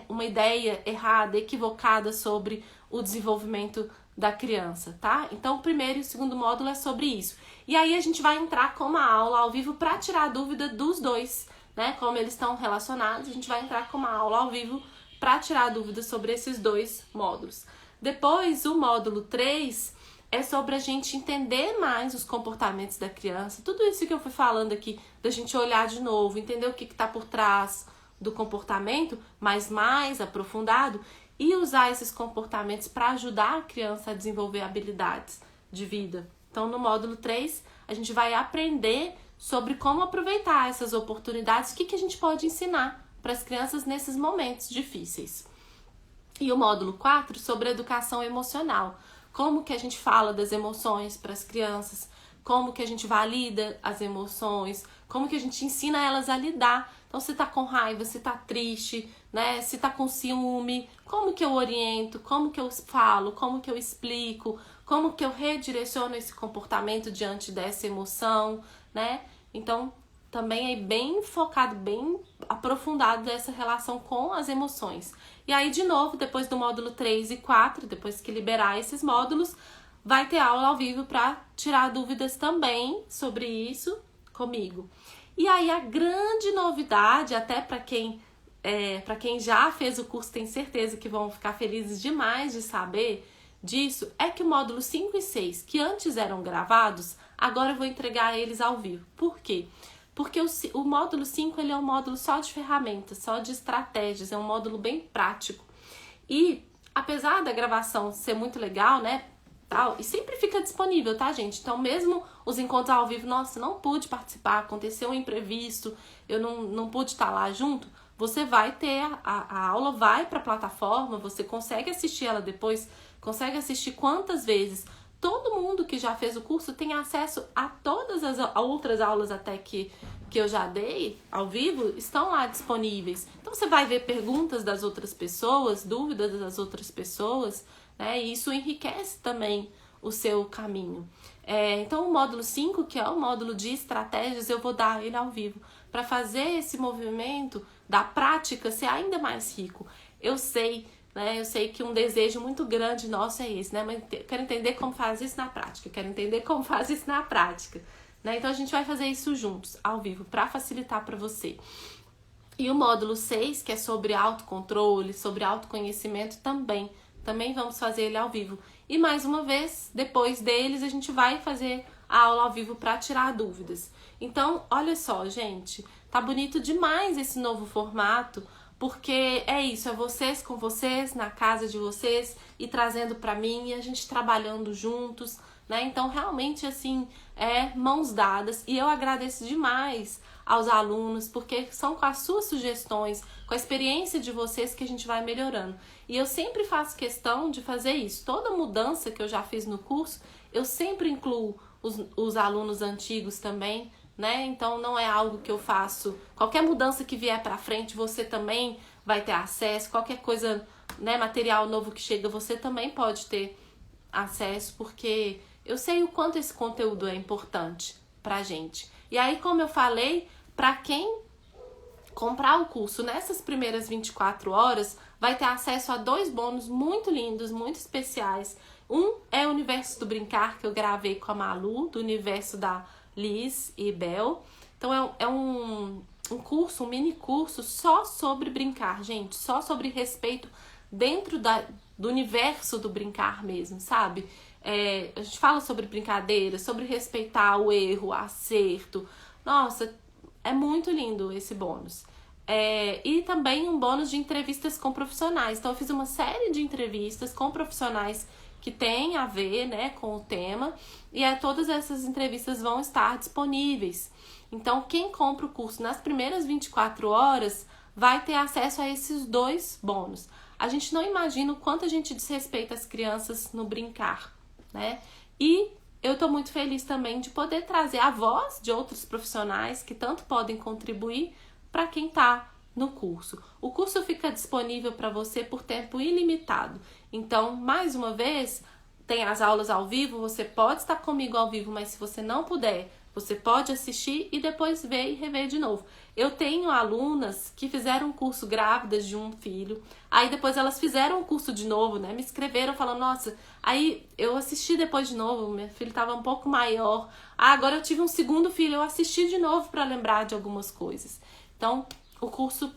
uma ideia errada, equivocada sobre o desenvolvimento da criança, tá? Então, o primeiro e o segundo módulo é sobre isso. E aí a gente vai entrar com uma aula ao vivo para tirar a dúvida dos dois, né? Como eles estão relacionados, a gente vai entrar com uma aula ao vivo para tirar dúvidas sobre esses 2 módulos. Depois, o módulo 3 é sobre a gente entender mais os comportamentos da criança. Tudo isso que eu fui falando aqui, da gente olhar de novo, entender o que está por trás do comportamento, mas mais aprofundado, e usar esses comportamentos para ajudar a criança a desenvolver habilidades de vida. Então, no módulo 3, a gente vai aprender sobre como aproveitar essas oportunidades, o que a gente pode ensinar para as crianças nesses momentos difíceis. E o módulo 4 sobre educação emocional. Como que a gente fala das emoções para as crianças, como que a gente valida as emoções, como que a gente ensina elas a lidar. Então, se tá com raiva, se tá triste, né? Se tá com ciúme, como que eu oriento, como que eu falo, como que eu explico, como que eu redireciono esse comportamento diante dessa emoção, né? Então, também aí bem focado, bem aprofundado dessa relação com as emoções. E aí, de novo, depois do módulo 3 e 4, depois que liberar esses módulos, vai ter aula ao vivo para tirar dúvidas também sobre isso comigo. E aí, a grande novidade, até para quem já fez o curso, tem certeza que vão ficar felizes demais de saber disso, é que o módulo 5 e 6, que antes eram gravados, agora eu vou entregar eles ao vivo. Por quê? Porque o módulo 5 ele é um módulo só de ferramentas, só de estratégias, é um módulo bem prático. E apesar da gravação ser muito legal, né, tal, e sempre fica disponível, tá, gente? Então mesmo os encontros ao vivo, nossa, não pude participar, aconteceu um imprevisto, eu não pude estar lá junto, você vai ter, a aula vai para a plataforma, você consegue assistir ela depois, consegue assistir quantas vezes. Todo mundo que já fez o curso tem acesso a todas as outras aulas até que eu já dei ao vivo, estão lá disponíveis. Então você vai ver perguntas das outras pessoas, dúvidas das outras pessoas, né? E isso enriquece também o seu caminho. Então o módulo 5, que é o módulo de estratégias, eu vou dar ele ao vivo, para fazer esse movimento da prática ser ainda mais rico. Eu sei que um desejo muito grande nosso é esse, né? Mas eu quero entender como faz isso na prática. Eu quero entender como faz isso na prática, né? Então a gente vai fazer isso juntos, ao vivo, para facilitar para você. E o módulo 6, que é sobre autocontrole, sobre autoconhecimento, também vamos fazer ele ao vivo. E mais uma vez, depois deles, a gente vai fazer a aula ao vivo para tirar dúvidas. Então, olha só, gente, tá bonito demais esse novo formato, porque é isso, é vocês com vocês, na casa de vocês, e trazendo para mim, e a gente trabalhando juntos, né? Então, realmente, assim, mãos dadas. E eu agradeço demais aos alunos, porque são com as suas sugestões, com a experiência de vocês que a gente vai melhorando. E eu sempre faço questão de fazer isso. Toda mudança que eu já fiz no curso, eu sempre incluo os alunos antigos também, né? Então não é algo que eu faço. Qualquer mudança que vier para frente, você também vai ter acesso. Qualquer coisa, né, material novo que chega, você também pode ter acesso, porque eu sei o quanto esse conteúdo é importante pra gente. E aí, como eu falei, para quem comprar o curso nessas primeiras 24 horas, vai ter acesso a 2 bônus muito lindos, muito especiais. Um é o Universo do Brincar, que eu gravei com a Malu, do universo da Liz e Bel. Então é um curso, um mini curso só sobre brincar, gente. Só sobre respeito dentro do universo do brincar mesmo, sabe? A gente fala sobre brincadeira, sobre respeitar o erro, o acerto. Nossa, é muito lindo esse bônus. E também um bônus de entrevistas com profissionais. Então eu fiz uma série de entrevistas com profissionais que tem a ver, né, com o tema, e todas essas entrevistas vão estar disponíveis. Então, quem compra o curso nas primeiras 24 horas vai ter acesso a esses 2 bônus. A gente não imagina o quanto a gente desrespeita as crianças no brincar, né? E eu tô muito feliz também de poder trazer a voz de outros profissionais que tanto podem contribuir para quem tá no curso. O curso fica disponível para você por tempo ilimitado. Então, mais uma vez, tem as aulas ao vivo, você pode estar comigo ao vivo, mas se você não puder, você pode assistir e depois ver e rever de novo. Eu tenho alunas que fizeram um curso grávidas de um filho, aí depois elas fizeram o curso de novo, né? Me escreveram falando, nossa, aí eu assisti depois de novo, meu filho estava um pouco maior. Agora eu tive um segundo filho, eu assisti de novo para lembrar de algumas coisas. Então, o curso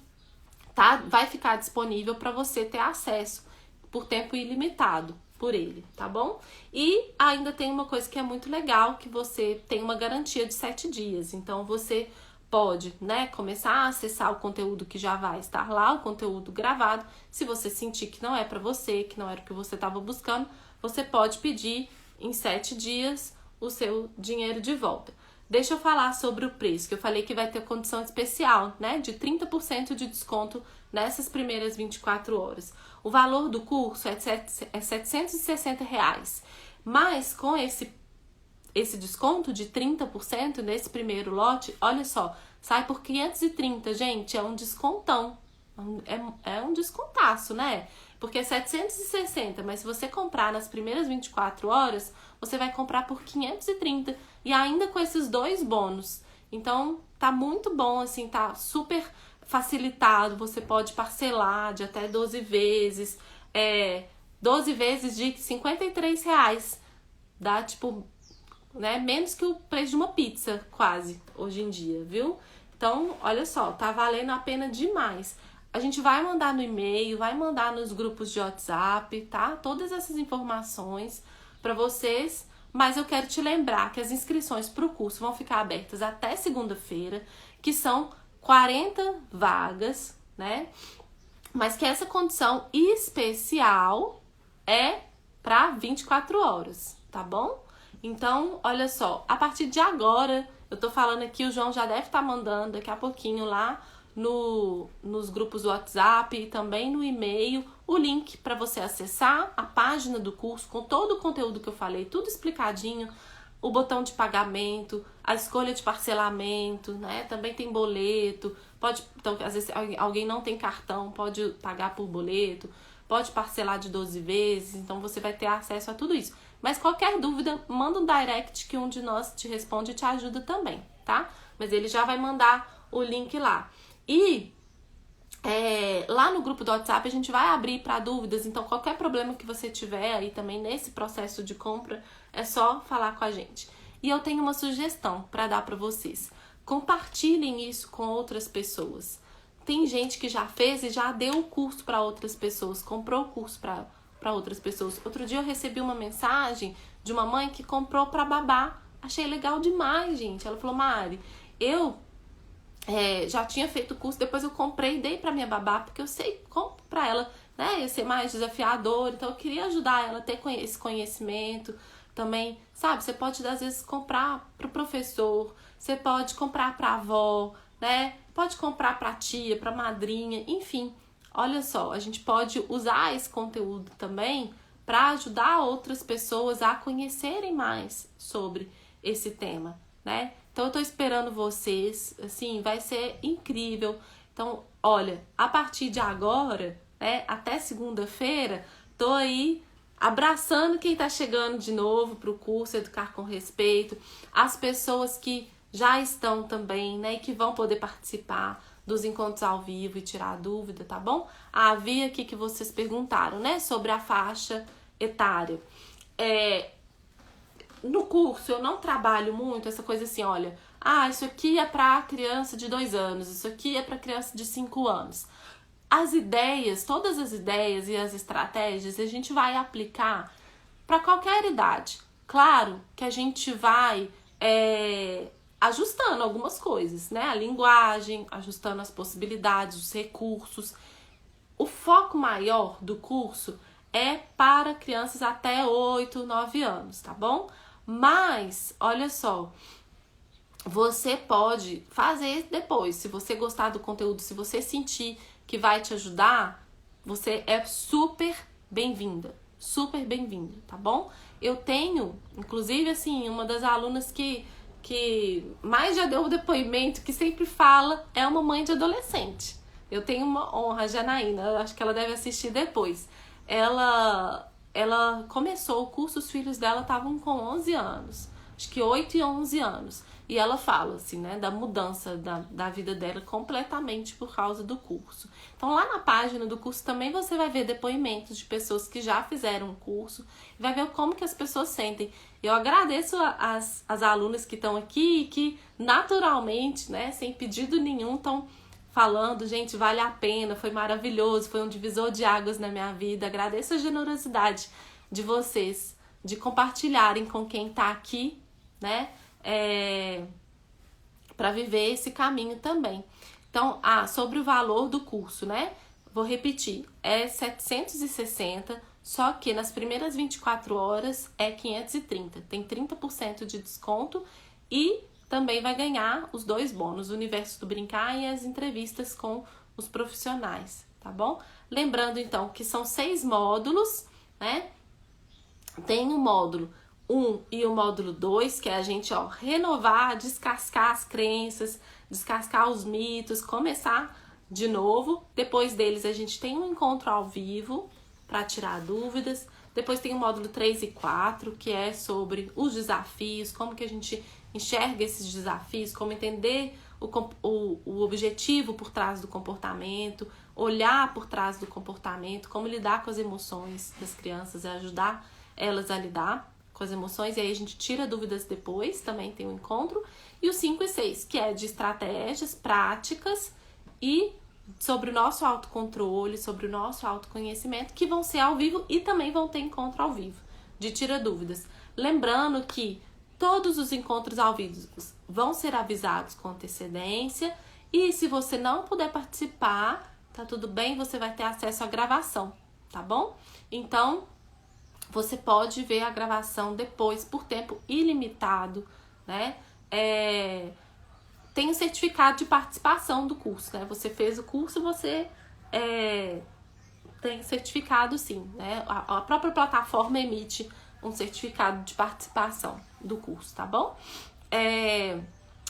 vai ficar disponível para você ter acesso por tempo ilimitado por ele, tá bom? E ainda tem uma coisa que é muito legal, que você tem uma garantia de 7 dias. Então, você pode, né, começar a acessar o conteúdo que já vai estar lá, o conteúdo gravado. Se você sentir que não é para você, que não era o que você estava buscando, você pode pedir em 7 dias o seu dinheiro de volta. Deixa eu falar sobre o preço, que eu falei que vai ter condição especial, né, de 30% de desconto nessas primeiras 24 horas. O valor do curso é R$760, mas com esse desconto de 30% nesse primeiro lote, olha só, sai por 530, gente, é um descontão, é um descontaço, né? Porque é 760, mas se você comprar nas primeiras 24 horas, você vai comprar por 530 e ainda com esses 2 bônus. Então, tá muito bom, assim, tá super facilitado. Você pode parcelar de até 12 vezes. 12 vezes de R$ 53. Dá, tipo, né, menos que o preço de uma pizza, quase, hoje em dia, viu? Então, olha só, tá valendo a pena demais. A gente vai mandar no e-mail, vai mandar nos grupos de WhatsApp, tá? Todas essas informações para vocês. Mas eu quero te lembrar que as inscrições para o curso vão ficar abertas até segunda-feira, que são 40 vagas, né? Mas que essa condição especial é para 24 horas, tá bom? Então, olha só, a partir de agora, eu tô falando aqui, o João já deve estar mandando daqui a pouquinho lá nos grupos do WhatsApp e também no e-mail o link para você acessar a página do curso com todo o conteúdo que eu falei, tudo explicadinho, o botão de pagamento, a escolha de parcelamento, né? Também tem boleto, então às vezes alguém não tem cartão, pode pagar por boleto, pode parcelar de 12 vezes, então você vai ter acesso a tudo isso. Mas qualquer dúvida, manda um direct que um de nós te responde e te ajuda também, tá? Mas ele já vai mandar o link lá. E lá no grupo do WhatsApp a gente vai abrir para dúvidas, então qualquer problema que você tiver aí também nesse processo de compra, é só falar com a gente. E eu tenho uma sugestão para dar para vocês. Compartilhem isso com outras pessoas. Tem gente que já fez e já deu o curso para outras pessoas, comprou o curso para outras pessoas. Outro dia eu recebi uma mensagem de uma mãe que comprou para babá. Achei legal demais, gente. Ela falou, Mari, eu já tinha feito o curso, depois eu comprei e dei pra minha babá, porque eu sei como pra ela, né, ia ser mais desafiador, então eu queria ajudar ela a ter esse conhecimento também, sabe? Você pode, às vezes, comprar pro professor, você pode comprar pra avó, né? Pode comprar pra tia, pra madrinha, enfim. Olha só, a gente pode usar esse conteúdo também para ajudar outras pessoas a conhecerem mais sobre esse tema, né? Então eu tô esperando vocês, assim, vai ser incrível. Então, olha, a partir de agora, né, até segunda-feira, tô aí abraçando quem tá chegando de novo pro curso Educar com Respeito, as pessoas que já estão também, né, e que vão poder participar dos encontros ao vivo e tirar dúvida, tá bom? Havia aqui que vocês perguntaram, né, sobre a faixa etária. No curso eu não trabalho muito essa coisa assim, olha, isso aqui é para criança de 2 anos, isso aqui é para criança de 5 anos. As ideias, todas as ideias e as estratégias a gente vai aplicar para qualquer idade. Claro que a gente vai ajustando algumas coisas, né? A linguagem, ajustando as possibilidades, os recursos. O foco maior do curso é para crianças até 8, 9 anos, tá bom? Mas, olha só, você pode fazer depois. Se você gostar do conteúdo, se você sentir que vai te ajudar, você é super bem-vinda, tá bom? Eu tenho, inclusive, assim, uma das alunas que mais já deu o depoimento, que sempre fala, é uma mãe de adolescente. Eu tenho uma honra, a Janaína, acho que ela deve assistir depois. Ela começou o curso, os filhos dela estavam com 11 anos, acho que 8 e 11 anos. E ela fala, assim, né, da mudança da vida dela completamente por causa do curso. Então, lá na página do curso também você vai ver depoimentos de pessoas que já fizeram o curso, e vai ver como que as pessoas sentem. Eu agradeço as alunas que estão aqui e que naturalmente, né, sem pedido nenhum, estão falando, gente, vale a pena, foi maravilhoso, foi um divisor de águas na minha vida. Agradeço a generosidade de vocês, de compartilharem com quem tá aqui, né, para viver esse caminho também. Então, sobre o valor do curso, né, vou repetir, é 760, só que nas primeiras 24 horas é 530, tem 30% de desconto e também vai ganhar os 2 bônus, o Universo do Brincar e as entrevistas com os profissionais, tá bom? Lembrando, então, que são 6 módulos, né? Tem o módulo 1 e o módulo 2, que é a gente, renovar, descascar as crenças, descascar os mitos, começar de novo. Depois deles, a gente tem um encontro ao vivo para tirar dúvidas. Depois tem o módulo 3 e 4, que é sobre os desafios, como que a gente enxerga esses desafios, como entender o objetivo por trás do comportamento, olhar por trás do comportamento, como lidar com as emoções das crianças e ajudar elas a lidar com as emoções. E aí a gente tira dúvidas depois, também tem um encontro. E o 5 e 6, que é de estratégias, práticas e sobre o nosso autocontrole, sobre o nosso autoconhecimento, que vão ser ao vivo e também vão ter encontro ao vivo, de tira dúvidas. Lembrando que todos os encontros ao vivo vão ser avisados com antecedência e se você não puder participar, tá tudo bem, você vai ter acesso à gravação, tá bom? Então, você pode ver a gravação depois por tempo ilimitado, né? Tem o certificado de participação do curso, né? Você fez o curso, você tem certificado sim, né? A própria plataforma emite um certificado de participação do curso, tá bom?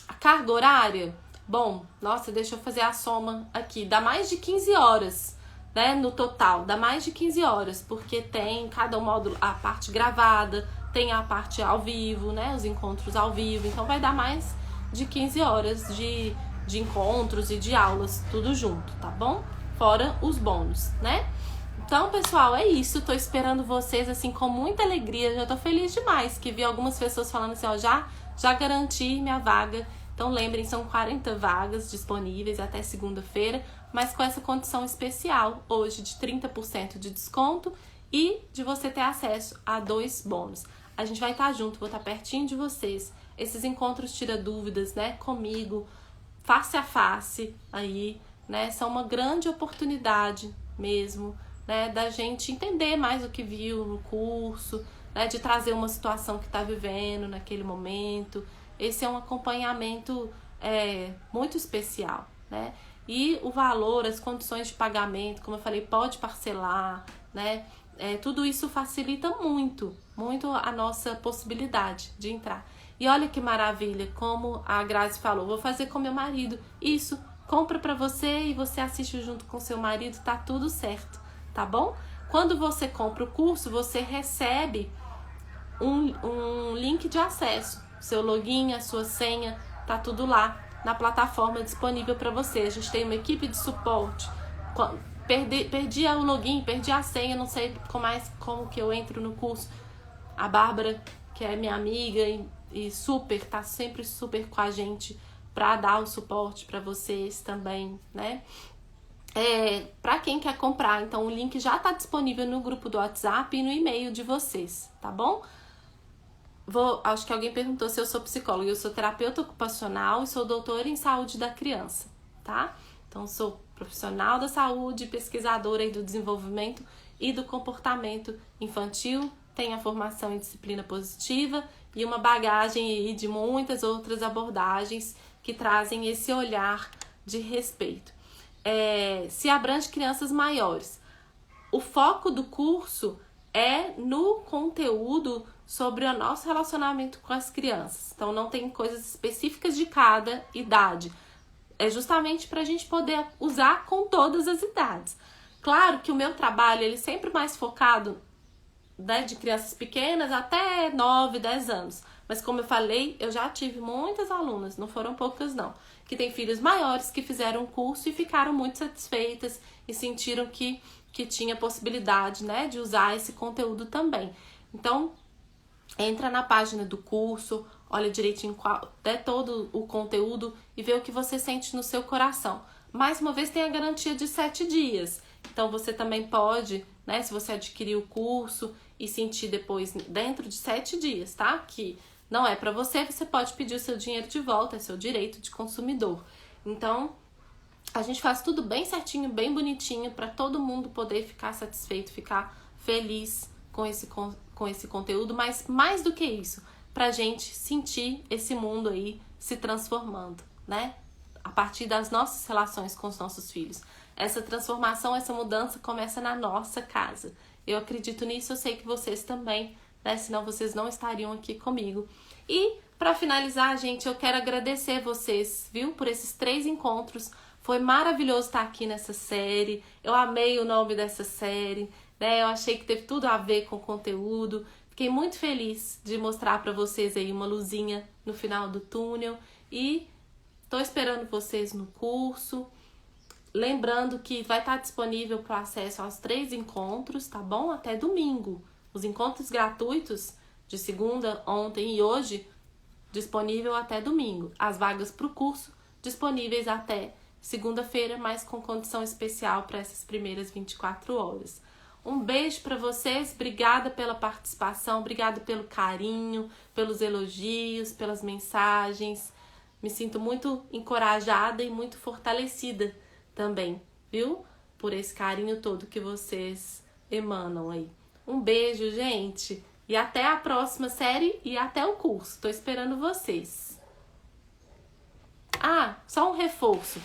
A carga horária, bom, nossa, deixa eu fazer a soma aqui, dá mais de 15 horas, né? No total, dá mais de 15 horas, porque tem cada módulo, a parte gravada, tem a parte ao vivo, né? Os encontros ao vivo, então vai dar mais de 15 horas de encontros e de aulas, tudo junto, tá bom? Fora os bônus, né? Então, pessoal, é isso. Tô esperando vocês, assim, com muita alegria. Já tô feliz demais que vi algumas pessoas falando assim, ó, já garanti minha vaga. Então, lembrem, são 40 vagas disponíveis até segunda-feira, mas com essa condição especial, hoje, de 30% de desconto e de você ter acesso a 2 bônus. A gente vai estar junto, vou estar pertinho de vocês. Esses encontros tira dúvidas, né, comigo, face a face aí, né, são uma grande oportunidade mesmo, né, da gente entender mais o que viu no curso, né, de trazer uma situação que está vivendo naquele momento. Esse é um acompanhamento muito especial, né, e o valor, as condições de pagamento, como eu falei, pode parcelar, né, tudo isso facilita muito a nossa possibilidade de entrar. E olha que maravilha, como a Grazi falou, vou fazer com meu marido. Isso, compra pra você e você assiste junto com seu marido, tá tudo certo, tá bom? Quando você compra o curso, você recebe um link de acesso. Seu login, a sua senha, tá tudo lá na plataforma disponível para você. A gente tem uma equipe de suporte. Perdi o login, perdi a senha, não sei como que eu entro no curso. A Bárbara, que é minha amiga e tá sempre super com a gente para dar o suporte para vocês também, né? Para quem quer comprar, então o link já tá disponível no grupo do WhatsApp e no e-mail de vocês, tá bom? Acho que alguém perguntou se eu sou psicóloga. Eu sou terapeuta ocupacional e sou doutora em saúde da criança, tá? Então sou profissional da saúde, pesquisadora aí do desenvolvimento e do comportamento infantil, tenho a formação em disciplina positiva e uma bagagem aí de muitas outras abordagens que trazem esse olhar de respeito. Se abrange crianças maiores. O foco do curso é no conteúdo sobre o nosso relacionamento com as crianças. Então, não tem coisas específicas de cada idade. É justamente para a gente poder usar com todas as idades. Claro que o meu trabalho ele é sempre mais focado, né, de crianças pequenas até 9, 10 anos. Mas como eu falei, eu já tive muitas alunas, não foram poucas não, que têm filhos maiores que fizeram o curso e ficaram muito satisfeitas e sentiram que tinha possibilidade, né, de usar esse conteúdo também. Então, entra na página do curso, olha direitinho até todo o conteúdo e vê o que você sente no seu coração. Mais uma vez, tem a garantia de 7 dias. Então, você também pode, né, se você adquirir o curso e sentir depois dentro de 7 dias, tá? Que não é para você, você pode pedir o seu dinheiro de volta, é seu direito de consumidor. Então, a gente faz tudo bem certinho, bem bonitinho, para todo mundo poder ficar satisfeito, ficar feliz com esse conteúdo, mas mais do que isso, pra gente sentir esse mundo aí se transformando, né? A partir das nossas relações com os nossos filhos. Essa transformação, essa mudança começa na nossa casa. Eu acredito nisso, eu sei que vocês também, né? Senão vocês não estariam aqui comigo. E, para finalizar, gente, eu quero agradecer vocês, viu? Por esses 3 encontros. Foi maravilhoso estar aqui nessa série. Eu amei o nome dessa série. né? Eu achei que teve tudo a ver com o conteúdo. Fiquei muito feliz de mostrar para vocês aí uma luzinha no final do túnel e tô esperando vocês no curso. Lembrando que vai estar disponível para acesso aos 3 encontros, tá bom? Até domingo. Os encontros gratuitos de segunda, ontem e hoje, disponível até domingo. As vagas para o curso disponíveis até segunda-feira, mas com condição especial para essas primeiras 24 horas. Um beijo para vocês, obrigada pela participação, obrigada pelo carinho, pelos elogios, pelas mensagens. Me sinto muito encorajada e muito fortalecida também, viu? Por esse carinho todo que vocês emanam aí. Um beijo, gente, e até a próxima série e até o curso. Tô esperando vocês. Ah, só um reforço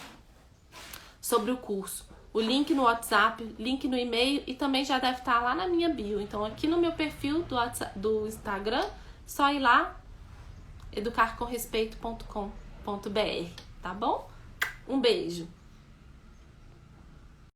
sobre o curso. O link no WhatsApp, link no e-mail e também já deve estar lá na minha bio. Então, aqui no meu perfil do Instagram, só ir lá, educarcomrespeito.com.br, tá bom? Um beijo!